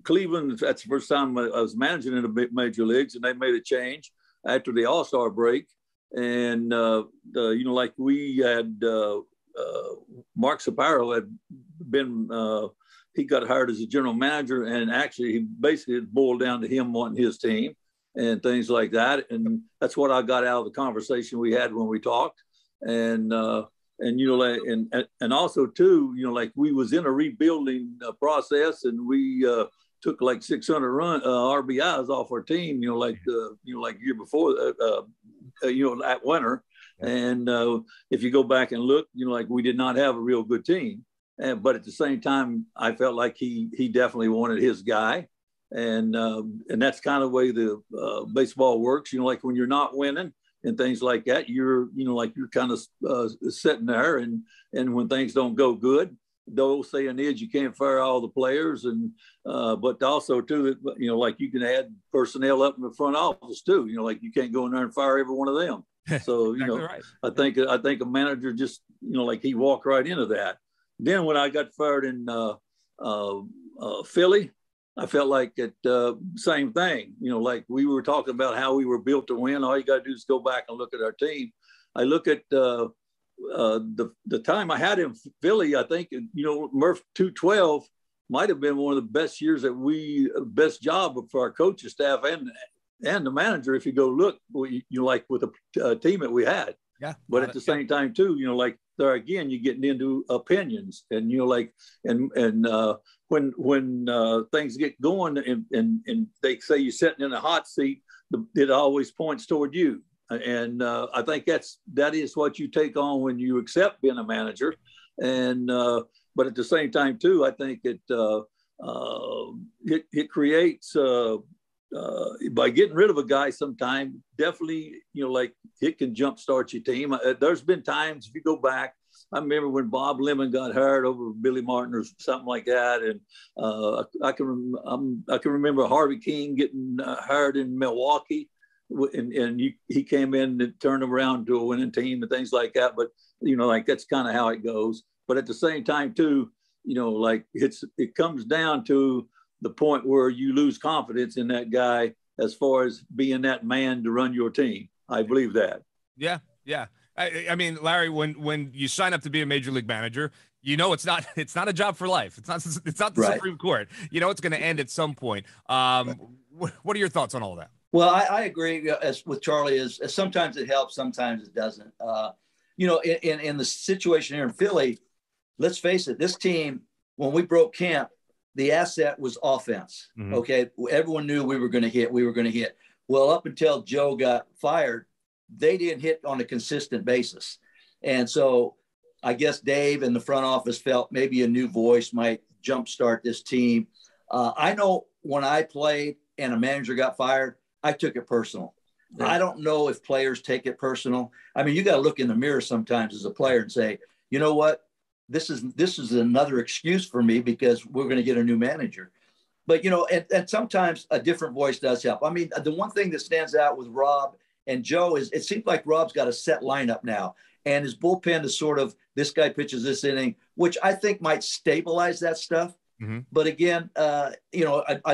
Speaker 7: Cleveland, that's the first time I was managing in the major leagues, and they made a change after the All-Star break. And, like we had Mark Saparo had been, he got hired as a general manager, and actually he basically it boiled down to him wanting his team and things like that. And that's what I got out of the conversation we had when we talked. And also too, like we was in a rebuilding process, and we took like 600 RBIs off our team, like year before, that winter. And if you go back and look, like we did not have a real good team. But at the same time, I felt like he definitely wanted his guy. And that's kind of the way the baseball works. Like when you're not winning and things like that, you're kind of sitting there, and when things don't go good, the old saying is you can't fire all the players, and but also too, like you can add personnel up in the front office too. Like you can't go in there and fire every one of them. So exactly right. I think a manager just like he walked right into that. Then when I got fired in Philly, I felt like it same thing. Like we were talking about how we were built to win. All you got to do is go back and look at our team. I look at the time I had in Philly. I think Murph 212. might have been one of the best years best job for our coaching staff and the manager. If you go look, like with the team that we had.
Speaker 2: Yeah.
Speaker 7: But at the same time too, like there again, you're getting into opinions, and when things get going and they say you're sitting in a hot seat, it always points toward you. And I think that is what you take on when you accept being a manager. And but at the same time too, I think it creates by getting rid of a guy sometime, definitely, like it can jumpstart your team. There's been times, if you go back, I remember when Bob Lemon got hired over Billy Martin or something like that. And I can remember Harvey King getting hired in Milwaukee. And he came in and turned them around to a winning team and things like that. But, like that's kind of how it goes. But at the same time too, like it comes down to the point where you lose confidence in that guy as far as being that man to run your team. I believe that.
Speaker 2: Yeah. Yeah. I mean, Larry, when you sign up to be a major league manager, it's not a job for life. It's not the
Speaker 8: right.
Speaker 2: Supreme Court. It's going to end at some point. What are your thoughts on all of that?
Speaker 8: Well, I agree with Charlie is sometimes it helps, sometimes it doesn't. In the situation here in Philly, let's face it, this team, when we broke camp, the asset was offense. Mm-hmm. Okay. Everyone knew we were going to hit. Well, up until Joe got fired, they didn't hit on a consistent basis. And so I guess Dave and the front office felt maybe a new voice might jumpstart this team. I know when I played and a manager got fired, I took it personal. Yeah. I don't know if players take it personal. I mean, you got to look in the mirror sometimes as a player and say, you know what? This is another excuse for me because we're going to get a new manager. But, and sometimes a different voice does help. I mean, the one thing that stands out with Rob and Joe is it seems like Rob's got a set lineup now. And his bullpen is sort of, this guy pitches this inning, which I think might stabilize that stuff. Mm-hmm. But again, I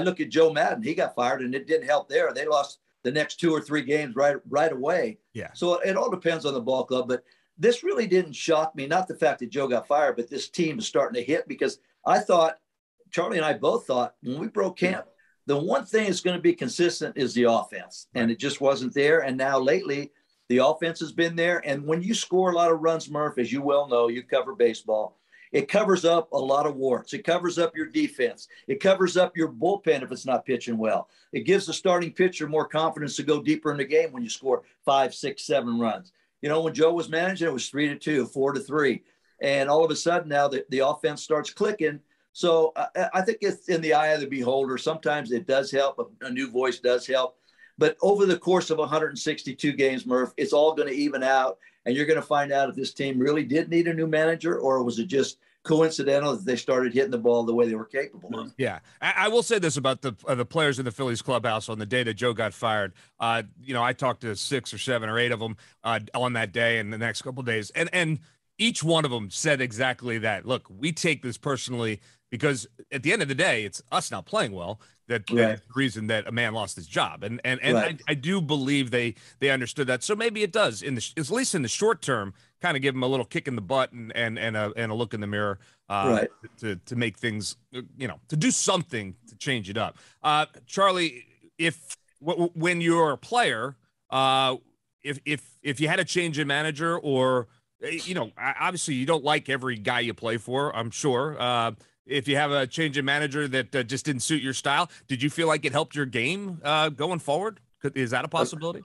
Speaker 8: look at Joe Madden. He got fired and it didn't help there. They lost the next 2 or 3 games right away. Yeah. So it all depends on the ball club. But this really didn't shock me. Not the fact that Joe got fired, but this team is starting to hit because I thought, Charlie and I both thought when we broke camp, the one thing that's going to be consistent is the offense. And it just wasn't there. And now lately, the offense has been there. And when you score a lot of runs, Murph, as you well know, you cover baseball, it covers up a lot of warts. It covers up your defense. It covers up your bullpen if it's not pitching well. It gives the starting pitcher more confidence to go deeper in the game when you score 5, 6, 7 runs. When Joe was managing, it was 3-2, 4-3. And all of a sudden now the offense starts clicking. So I think it's in the eye of the beholder. Sometimes it does help. A new voice does help. But over the course of 162 games, Murph, it's all going to even out. And you're going to find out if this team really did need a new manager or was it just coincidental that they started hitting the ball the way they were capable of.
Speaker 2: Yeah. I will say this about the players in the Phillies clubhouse on the day that Joe got fired. I talked to 6 or 7 or 8 of them on that day and the next couple of days. And each one of them said exactly that. Look, we take this personally because at the end of the day, it's us not playing well. That's the reason that a man lost his job. And right. I do believe they understood that. So maybe it does, at least in the short term, kind of give them a little kick in the butt and a look in the mirror to make things, to do something to change it up. Charlie, when you're a player, if you had a change in manager or, obviously you don't like every guy you play for, I'm sure. If you have a change in manager that just didn't suit your style, did you feel like it helped your game going forward? Is that a possibility?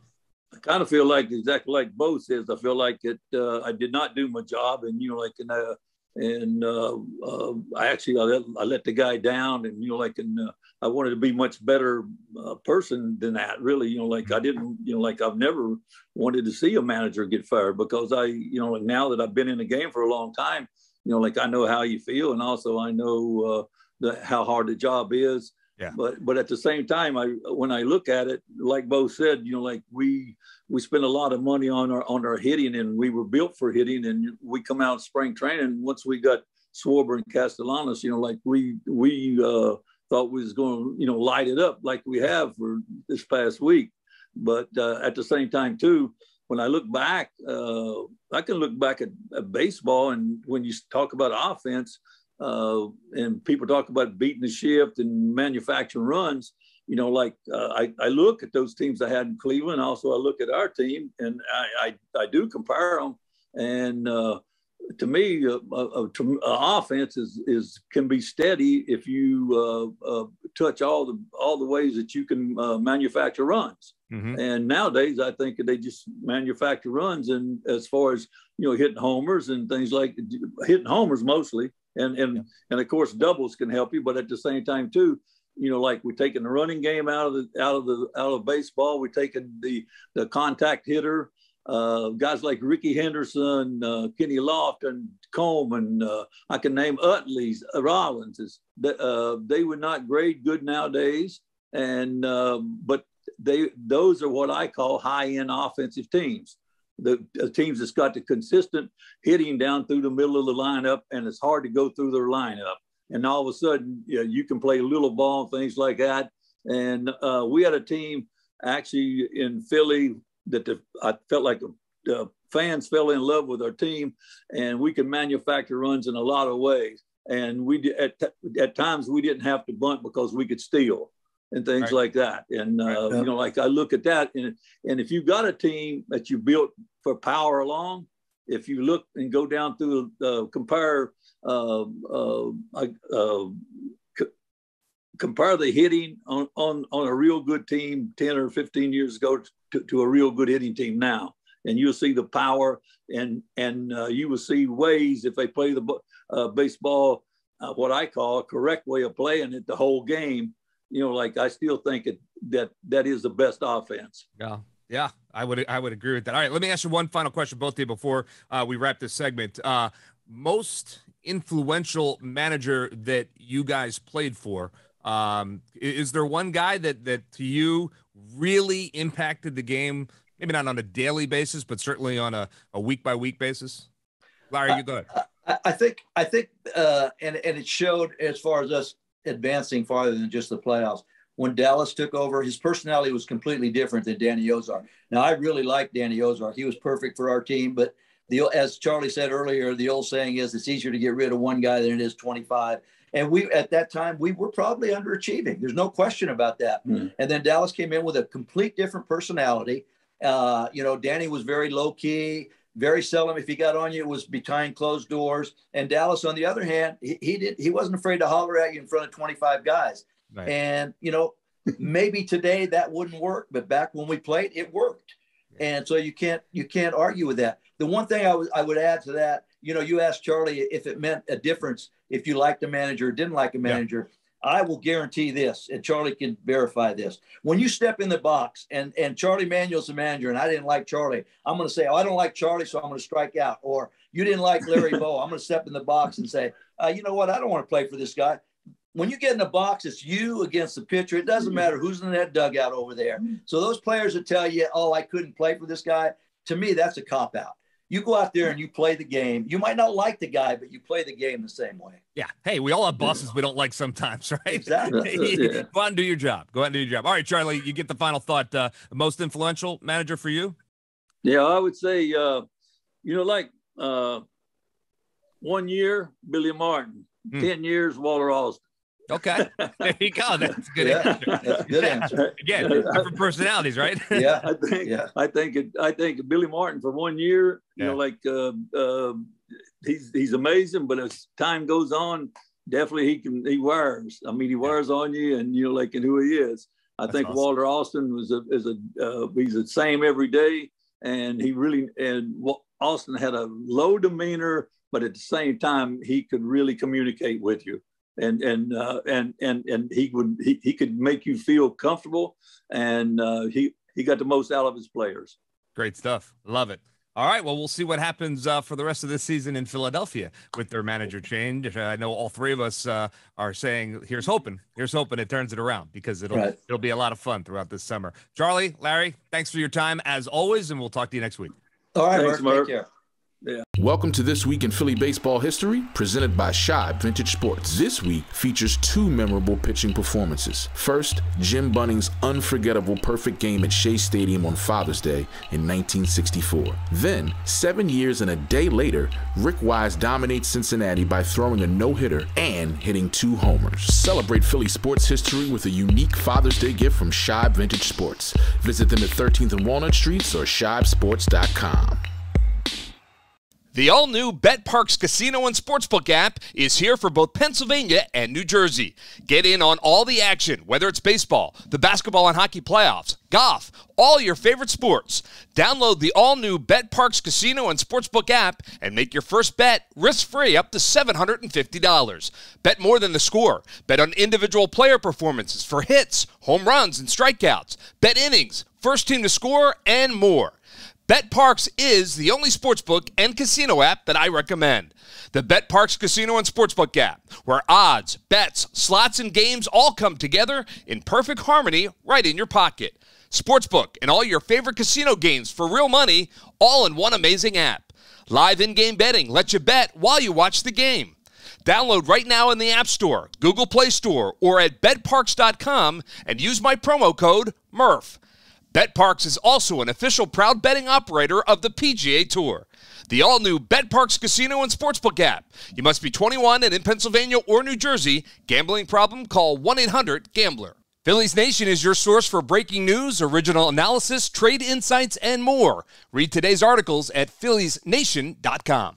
Speaker 7: I kind of feel like exactly like Bo says. I feel like I did not do my job, and I let the guy down, and I wanted to be much better person than that. Really, I didn't, I've never wanted to see a manager get fired because now that I've been in the game for a long time. I know how you feel, and also I know how hard the job is. Yeah. But at the same time, when I look at it, like Bo said, we spend a lot of money on our hitting, and we were built for hitting, and we come out spring training. Once we got Schwarber and Castellanos, we thought we was going to light it up like we have for this past week. But at the same time too. When I look back, I can look back at baseball, and when you talk about offense, and people talk about beating the shift and manufacturing runs. You know, like I look at those teams I had in Cleveland. Also, I look at our team, and I do compare them. And to me, offense can be steady if you touch all the ways that you can manufacture runs. Mm-hmm. And nowadays, I think they just manufacture runs, and as far as hitting homers and things like hitting homers mostly, and of course doubles can help you, but at the same time too. Like we're taking the running game out of baseball. We're taking the contact hitter, guys like Ricky Henderson, Kenny Lofton, Coleman. I can name Utley's, Rollins. They would not grade good nowadays, and but those are what I call high-end offensive teams. The teams that's got the consistent hitting down through the middle of the lineup, and it's hard to go through their lineup. And all of a sudden, you can play little ball, things like that. And we had a team actually in Philly that I felt like the fans fell in love with our team, and we could manufacture runs in a lot of ways. And at times we didn't have to bunt because we could steal and things like that. And like I look at that, and if you got a team that you built for power along, if you look and go down through compare the hitting on a real good team 10 or 15 years ago to a real good hitting team now, and you'll see the power, and you will see ways if they play the baseball what I call a correct way of playing it the whole game. Like I still think that is the best offense.
Speaker 2: Yeah, I would agree with that. All right, let me ask you one final question, both of you, before we wrap this segment. Most influential manager that you guys played for, is there one guy that to you really impacted the game, maybe not on a daily basis, but certainly on a week-by-week basis? Larry, you go ahead.
Speaker 8: I think, and it showed as far as us advancing farther than just the playoffs. When Dallas took over, his personality was completely different than Danny Ozark. Now, I really liked Danny Ozark. He was perfect for our team, but as Charlie said earlier, the old saying is it's easier to get rid of one guy than it is 25. And at that time, we were probably underachieving. There's no question about that. Mm-hmm. And then Dallas came in with a complete different personality. Danny was very low key, very seldom. If he got on you, it was behind closed doors. And Dallas, on the other hand, he wasn't afraid to holler at you in front of 25 guys. Right. And, maybe today that wouldn't work, but back when we played, it worked. And so you can't argue with that. The one thing I would add to that, you asked Charlie if it meant a difference if you liked a manager or didn't like a manager. Yeah. I will guarantee this, and Charlie can verify this. When you step in the box and Charlie Manuel's the manager and I didn't like Charlie, I'm going to say, I don't like Charlie, so I'm going to strike out. Or you didn't like Larry Bowa, I'm going to step in the box and say, you know what, I don't want to play for this guy. When you get in the box, it's you against the pitcher. It doesn't matter who's in that dugout over there. So those players that tell you, I couldn't play for this guy, to me, that's a cop-out. You go out there and you play the game. You might not like the guy, but you play the game the same way.
Speaker 2: Yeah. Hey, we all have bosses we don't like sometimes, right?
Speaker 8: Exactly.
Speaker 2: Go out and do your job. All right, Charlie, you get the final thought. Most influential manager for you?
Speaker 7: Yeah, I would say, 1 year, Billy Martin. 10 years, Walter Austin.
Speaker 2: Okay, there you go. That's a good answer.
Speaker 8: That's a good answer.
Speaker 2: Again, different personalities, right?
Speaker 8: Yeah,
Speaker 7: I think Billy Martin for 1 year. He's amazing, but as time goes on, definitely he wears. I mean, he wears on you, and and who he is. I think awesome. Walter Austin he's the same every day, and Austin had a low demeanor, but at the same time he could really communicate with you. And he could make you feel comfortable, and he got the most out of his players.
Speaker 2: Great stuff. Love it. All right. Well, we'll see what happens for the rest of this season in Philadelphia with their manager change. I know all three of us are saying, here's hoping it turns it around, because it'll be a lot of fun throughout this summer. Charlie, Larry, thanks for your time as always, and we'll talk to you next week.
Speaker 8: All right,
Speaker 7: thanks,
Speaker 8: Murph. Take care.
Speaker 7: Yeah.
Speaker 6: Welcome to This Week in Philly Baseball History, presented by Shibe Vintage Sports. This week features two memorable pitching performances. First, Jim Bunning's unforgettable perfect game at Shea Stadium on Father's Day in 1964. Then, 7 years and a day later, Rick Wise dominates Cincinnati by throwing a no-hitter and hitting 2 homers. Celebrate Philly sports history with a unique Father's Day gift from Shibe Vintage Sports. Visit them at 13th and Walnut Streets or shibesports.com.
Speaker 2: The all-new BetParx Casino and Sportsbook app is here for both Pennsylvania and New Jersey. Get in on all the action, whether it's baseball, the basketball and hockey playoffs, golf, all your favorite sports. Download the all-new BetParx Casino and Sportsbook app and make your first bet risk-free up to $750. Bet more than the score. Bet on individual player performances for hits, home runs, and strikeouts. Bet innings, first team to score, and more. BetParx is the only sportsbook and casino app that I recommend. The BetParx Casino and Sportsbook app, where odds, bets, slots, and games all come together in perfect harmony right in your pocket. Sportsbook and all your favorite casino games for real money, all in one amazing app. Live in-game betting lets you bet while you watch the game. Download right now in the App Store, Google Play Store, or at betparx.com and use my promo code Murph. BetParx is also an official proud betting operator of the PGA Tour. The all-new BetParx Casino and Sportsbook app. You must be 21 and in Pennsylvania or New Jersey. Gambling problem? Call 1-800-GAMBLER. Phillies Nation is your source for breaking news, original analysis, trade insights, and more. Read today's articles at philliesnation.com.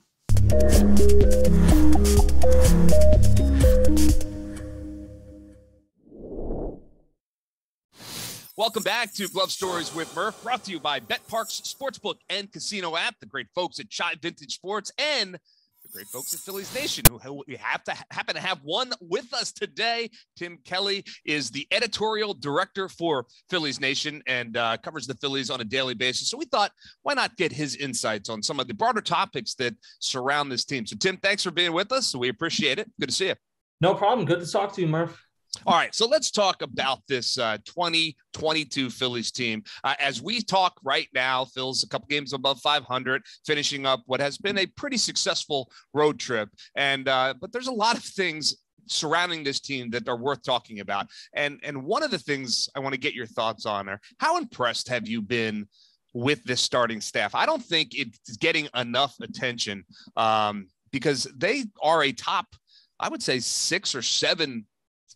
Speaker 2: Welcome back to Glove Stories with Murph, brought to you by BetParx Sportsbook and Casino app, the great folks at Shibe Vintage Sports, and the great folks at Phillies Nation, who we happen to have one with us today. Tim Kelly is the editorial director for Phillies Nation and covers the Phillies on a daily basis. So we thought, why not get his insights on some of the broader topics that surround this team? So, Tim, thanks for being with us. We appreciate it. Good to see you.
Speaker 9: No problem. Good to talk to you, Murph.
Speaker 2: All right, so let's talk about this 2022 Phillies team. As we talk right now, Phil's a couple games above 500, finishing up what has been a pretty successful road trip. And but there's a lot of things surrounding this team that are worth talking about. And one of the things I want to get your thoughts on are, how impressed have you been with this starting staff? I don't think it's getting enough attention because they are a top, I would say, 6 or 7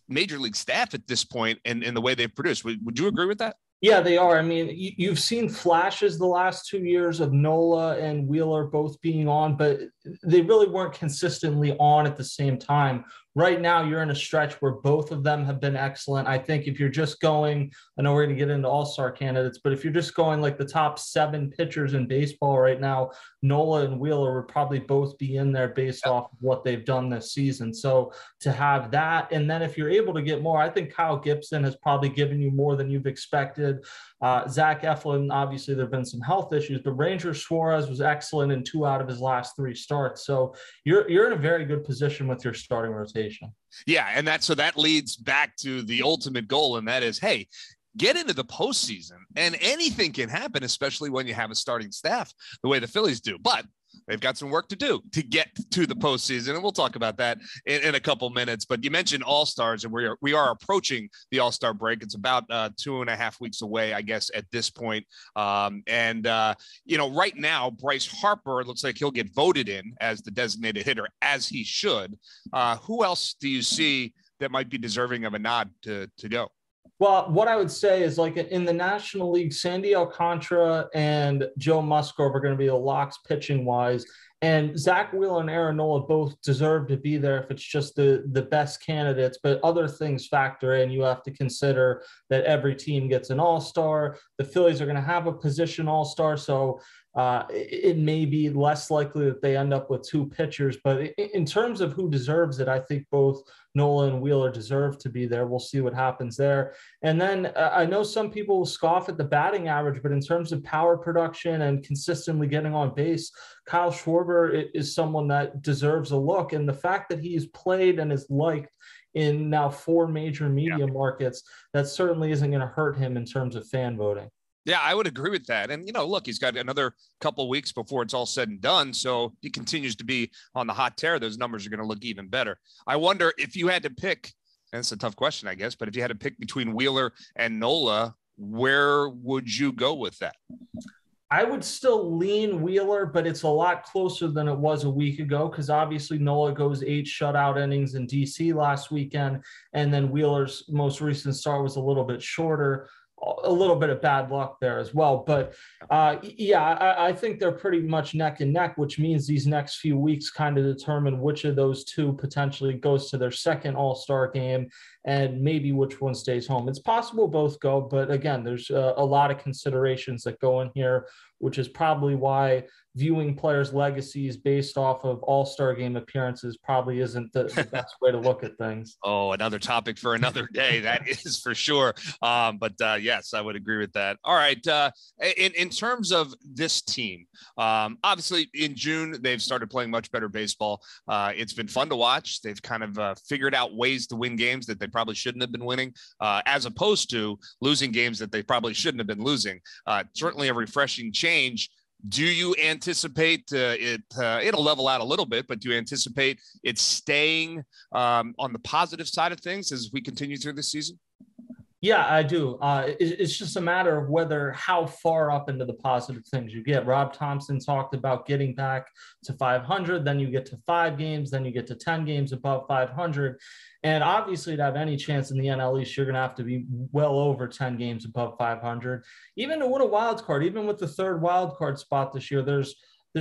Speaker 2: major league staff at this point in the way they've produced. Would you agree with that?
Speaker 9: Yeah, they are. I mean, you've seen flashes the last 2 years of Nola and Wheeler both being on, but they really weren't consistently on at the same time. Right now, you're in a stretch where both of them have been excellent. I think if you're just going, I know we're going to get into all-star candidates, but if you're just going like the top 7 pitchers in baseball right now, Nola and Wheeler would probably both be in there based off of what they've done this season. So to have that, and then if you're able to get more, I think Kyle Gibson has probably given you more than you've expected. Zach Eflin, obviously there have been some health issues, but Ranger Suarez was excellent in 2 out of his last 3 starts. So you're in a very good position with your starting rotation.
Speaker 2: Yeah, and that leads back to the ultimate goal, and that is, hey, get into the postseason, and anything can happen, especially when you have a starting staff the way the Phillies do. But they've got some work to do to get to the postseason, and we'll talk about that in a couple minutes. But you mentioned All-Stars, and we are approaching the All-Star break. It's about 2.5 weeks away, I guess, at this point. Right now, Bryce Harper looks like he'll get voted in as the designated hitter, as he should. Who else do you see that might be deserving of a nod to go?
Speaker 9: Well, what I would say is, like, in the National League, Sandy Alcantara and Joe Musgrove are going to be the locks pitching wise. And Zach Wheeler and Aaron Nola both deserve to be there if it's just the best candidates. But other things factor in. You have to consider that every team gets an all-star. The Phillies are going to have a position all-star. So it may be less likely that they end up with 2 pitchers. But in terms of who deserves it, I think both Nola and Wheeler deserve to be there. We'll see what happens there. And then I know some people will scoff at the batting average, but in terms of power production and consistently getting on base, Kyle Schwarber is someone that deserves a look. And the fact that he's played and is liked in now 4 major media markets, that certainly isn't going to hurt him in terms of fan voting.
Speaker 2: Yeah, I would agree with that. And, look, he's got another couple weeks before it's all said and done. So he continues to be on the hot tear. Those numbers are going to look even better. I wonder if you had to pick, and it's a tough question, I guess, but if you had to pick between Wheeler and Nola, where would you go with that?
Speaker 9: I would still lean Wheeler, but it's a lot closer than it was a week ago because obviously Nola goes 8 shutout innings in DC last weekend, and then Wheeler's most recent start was a little bit shorter. A little bit of bad luck there as well. But I think they're pretty much neck and neck, which means these next few weeks kind of determine which of those two potentially goes to their second All-Star game and maybe which one stays home. It's possible both go, but again, there's a lot of considerations that go in here, which is probably why viewing players' legacies based off of All-Star game appearances probably isn't the best way to look at things.
Speaker 2: Oh, another topic for another day. That is for sure. But yes, I would agree with that. All right. In terms of this team, obviously in June, they've started playing much better baseball. It's been fun to watch. They've kind of figured out ways to win games that they probably shouldn't have been winning, as opposed to losing games that they probably shouldn't have been losing. Certainly a refreshing change. Do you anticipate it'll level out a little bit, but do you anticipate it staying on the positive side of things as we continue through this season?
Speaker 9: Yeah, I do. It's just a matter of how far up into the positive things you get. Rob Thompson talked about getting back to 500, then you get to 5 games, then you get to 10 games above 500. And obviously to have any chance in the NL East, you're going to have to be well over 10 games above 500. Even to win a wild card, even with the 3rd wild card spot this year, there's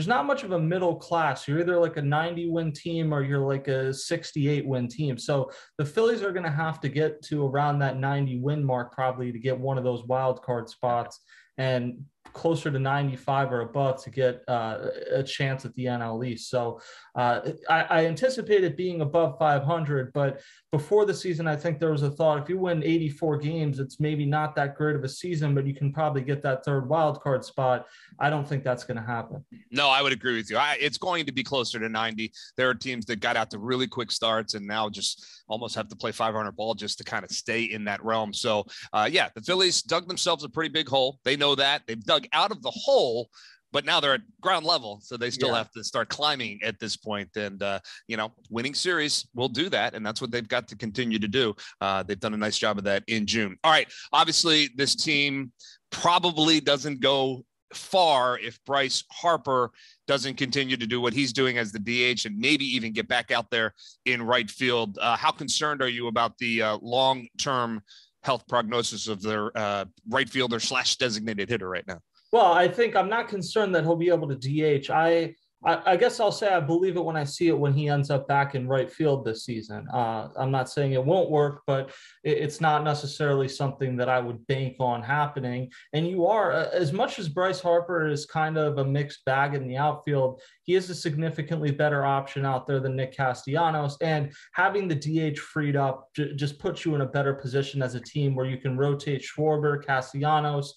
Speaker 9: not much of a middle class. You're either like a 90-win team or you're like a 68-win team. So the Phillies are going to have to get to around that 90-win mark probably to get one of those wild card spots, and closer to 95 or above to get a chance at the NL East. So I anticipate it being above 500, but before the season, I think there was a thought, if you win 84 games, it's maybe not that great of a season, but you can probably get that 3rd wild card spot. I don't think that's going to happen.
Speaker 2: No, I would agree with you. It's going to be closer to 90. There are teams that got out to really quick starts and now just almost have to play 500 ball just to kind of stay in that realm. So the Phillies dug themselves a pretty big hole. They know that. They've dug out of the hole, but now they're at ground level, so they still have to start climbing at this point. And winning series will do that, and that's what they've got to continue to do. They've done a nice job of that in June. All right, obviously this team probably doesn't go far if Bryce Harper doesn't continue to do what he's doing as the DH and maybe even get back out there in right field. How concerned are you about the long-term health prognosis of their right fielder / designated hitter right now?
Speaker 9: Well, I think I'm not concerned that he'll be able to DH. I guess I'll say I believe it when I see it when he ends up back in right field this season. I'm not saying it won't work, but it's not necessarily something that I would bank on happening. And you are, as much as Bryce Harper is kind of a mixed bag in the outfield, he is a significantly better option out there than Nick Castellanos. And having the DH freed up just puts you in a better position as a team where you can rotate Schwarber, Castellanos,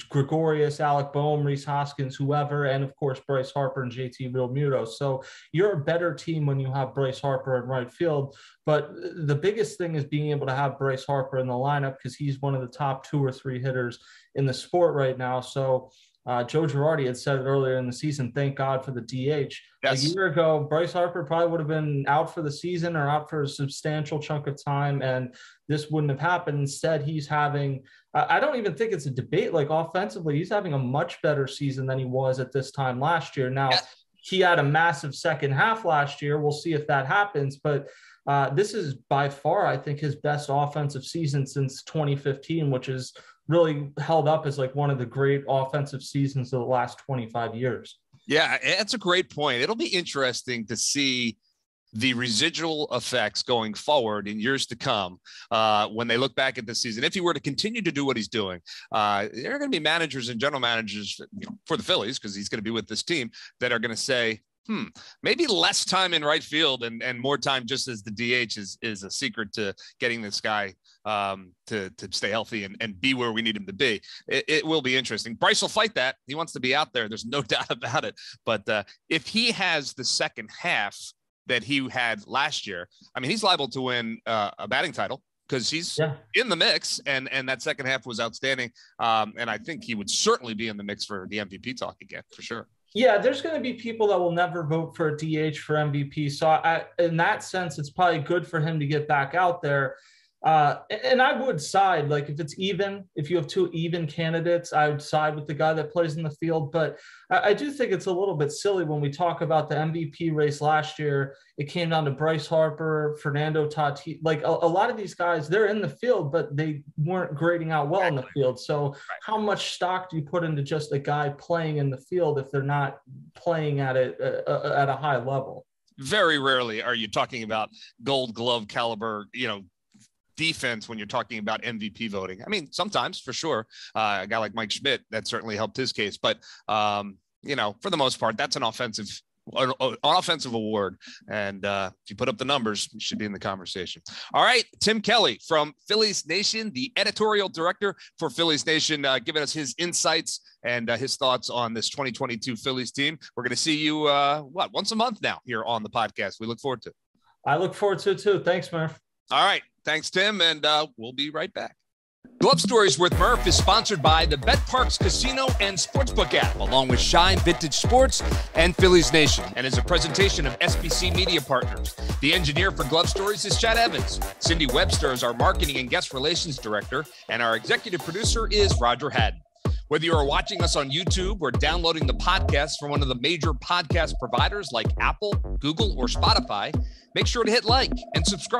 Speaker 9: Gregorius, Alec Boehm, Rhys Hoskins, whoever, and of course Bryce Harper and JT Realmuto. So you're a better team when you have Bryce Harper in right field. But the biggest thing is being able to have Bryce Harper in the lineup because he's one of the top 2 or 3 hitters in the sport right now. So Joe Girardi had said it earlier in the season, thank God for the DH. Yes. A year ago, Bryce Harper probably would have been out for the season or out for a substantial chunk of time, and this wouldn't have happened. Instead, he's having I don't even think it's a debate. Like offensively, he's having a much better season than he was at this time last year. Now, he had a massive second half last year. We'll see if that happens, but this is by far, I think, his best offensive season since 2015, which is really held up as like one of the great offensive seasons of the last 25 years.
Speaker 2: Yeah, that's a great point. It'll be interesting to see the residual effects going forward in years to come when they look back at this season. If he were to continue to do what he's doing, there are going to be managers and general managers for the Phillies, because he's going to be with this team, that are going to say, maybe less time in right field and more time just as the DH is a secret to getting this guy to stay healthy and be where we need him to be. It will be interesting. Bryce will fight that. He wants to be out there. There's no doubt about it. But if he has the second half that he had last year, I mean, he's liable to win a batting title. because he's in the mix, and that second half was outstanding. And I think he would certainly be in the mix for the MVP talk again, for sure.
Speaker 9: Yeah, there's going to be people that will never vote for a DH for MVP. So in that sense, it's probably good for him to get back out there. And I would side, like if it's even, if you have two even candidates, I would side with the guy that plays in the field. But I do think it's a little bit silly when we talk about the MVP race last year. It came down to Bryce Harper, Fernando Tatis. Like a lot of these guys, they're in the field, but they weren't grading out well in the field. So how much stock do you put into just a guy playing in the field if they're not playing at it at a high level?
Speaker 2: Very rarely are you talking about Gold Glove caliber, defense when you're talking about MVP voting. I mean, sometimes for sure, a guy like Mike Schmidt, that certainly helped his case. But, for the most part, that's an offensive award. And if you put up the numbers, you should be in the conversation. All right. Tim Kelly from Phillies Nation, the editorial director for Phillies Nation, giving us his insights and his thoughts on this 2022 Phillies team. We're going to see you, once a month now here on the podcast. We look forward to it.
Speaker 9: I look forward to it too. Thanks, Murph.
Speaker 2: All right. Thanks, Tim. And we'll be right back. Glove Stories with Murph is sponsored by the Bet Parks Casino and Sportsbook app, along with Shine Vintage Sports and Phillies Nation, and is a presentation of SBC Media Partners. The engineer for Glove Stories is Chad Evans. Cindy Webster is our marketing and guest relations director, and our executive producer is Roger Haddon. Whether you are watching us on YouTube or downloading the podcast from one of the major podcast providers like Apple, Google, or Spotify, make sure to hit like and subscribe.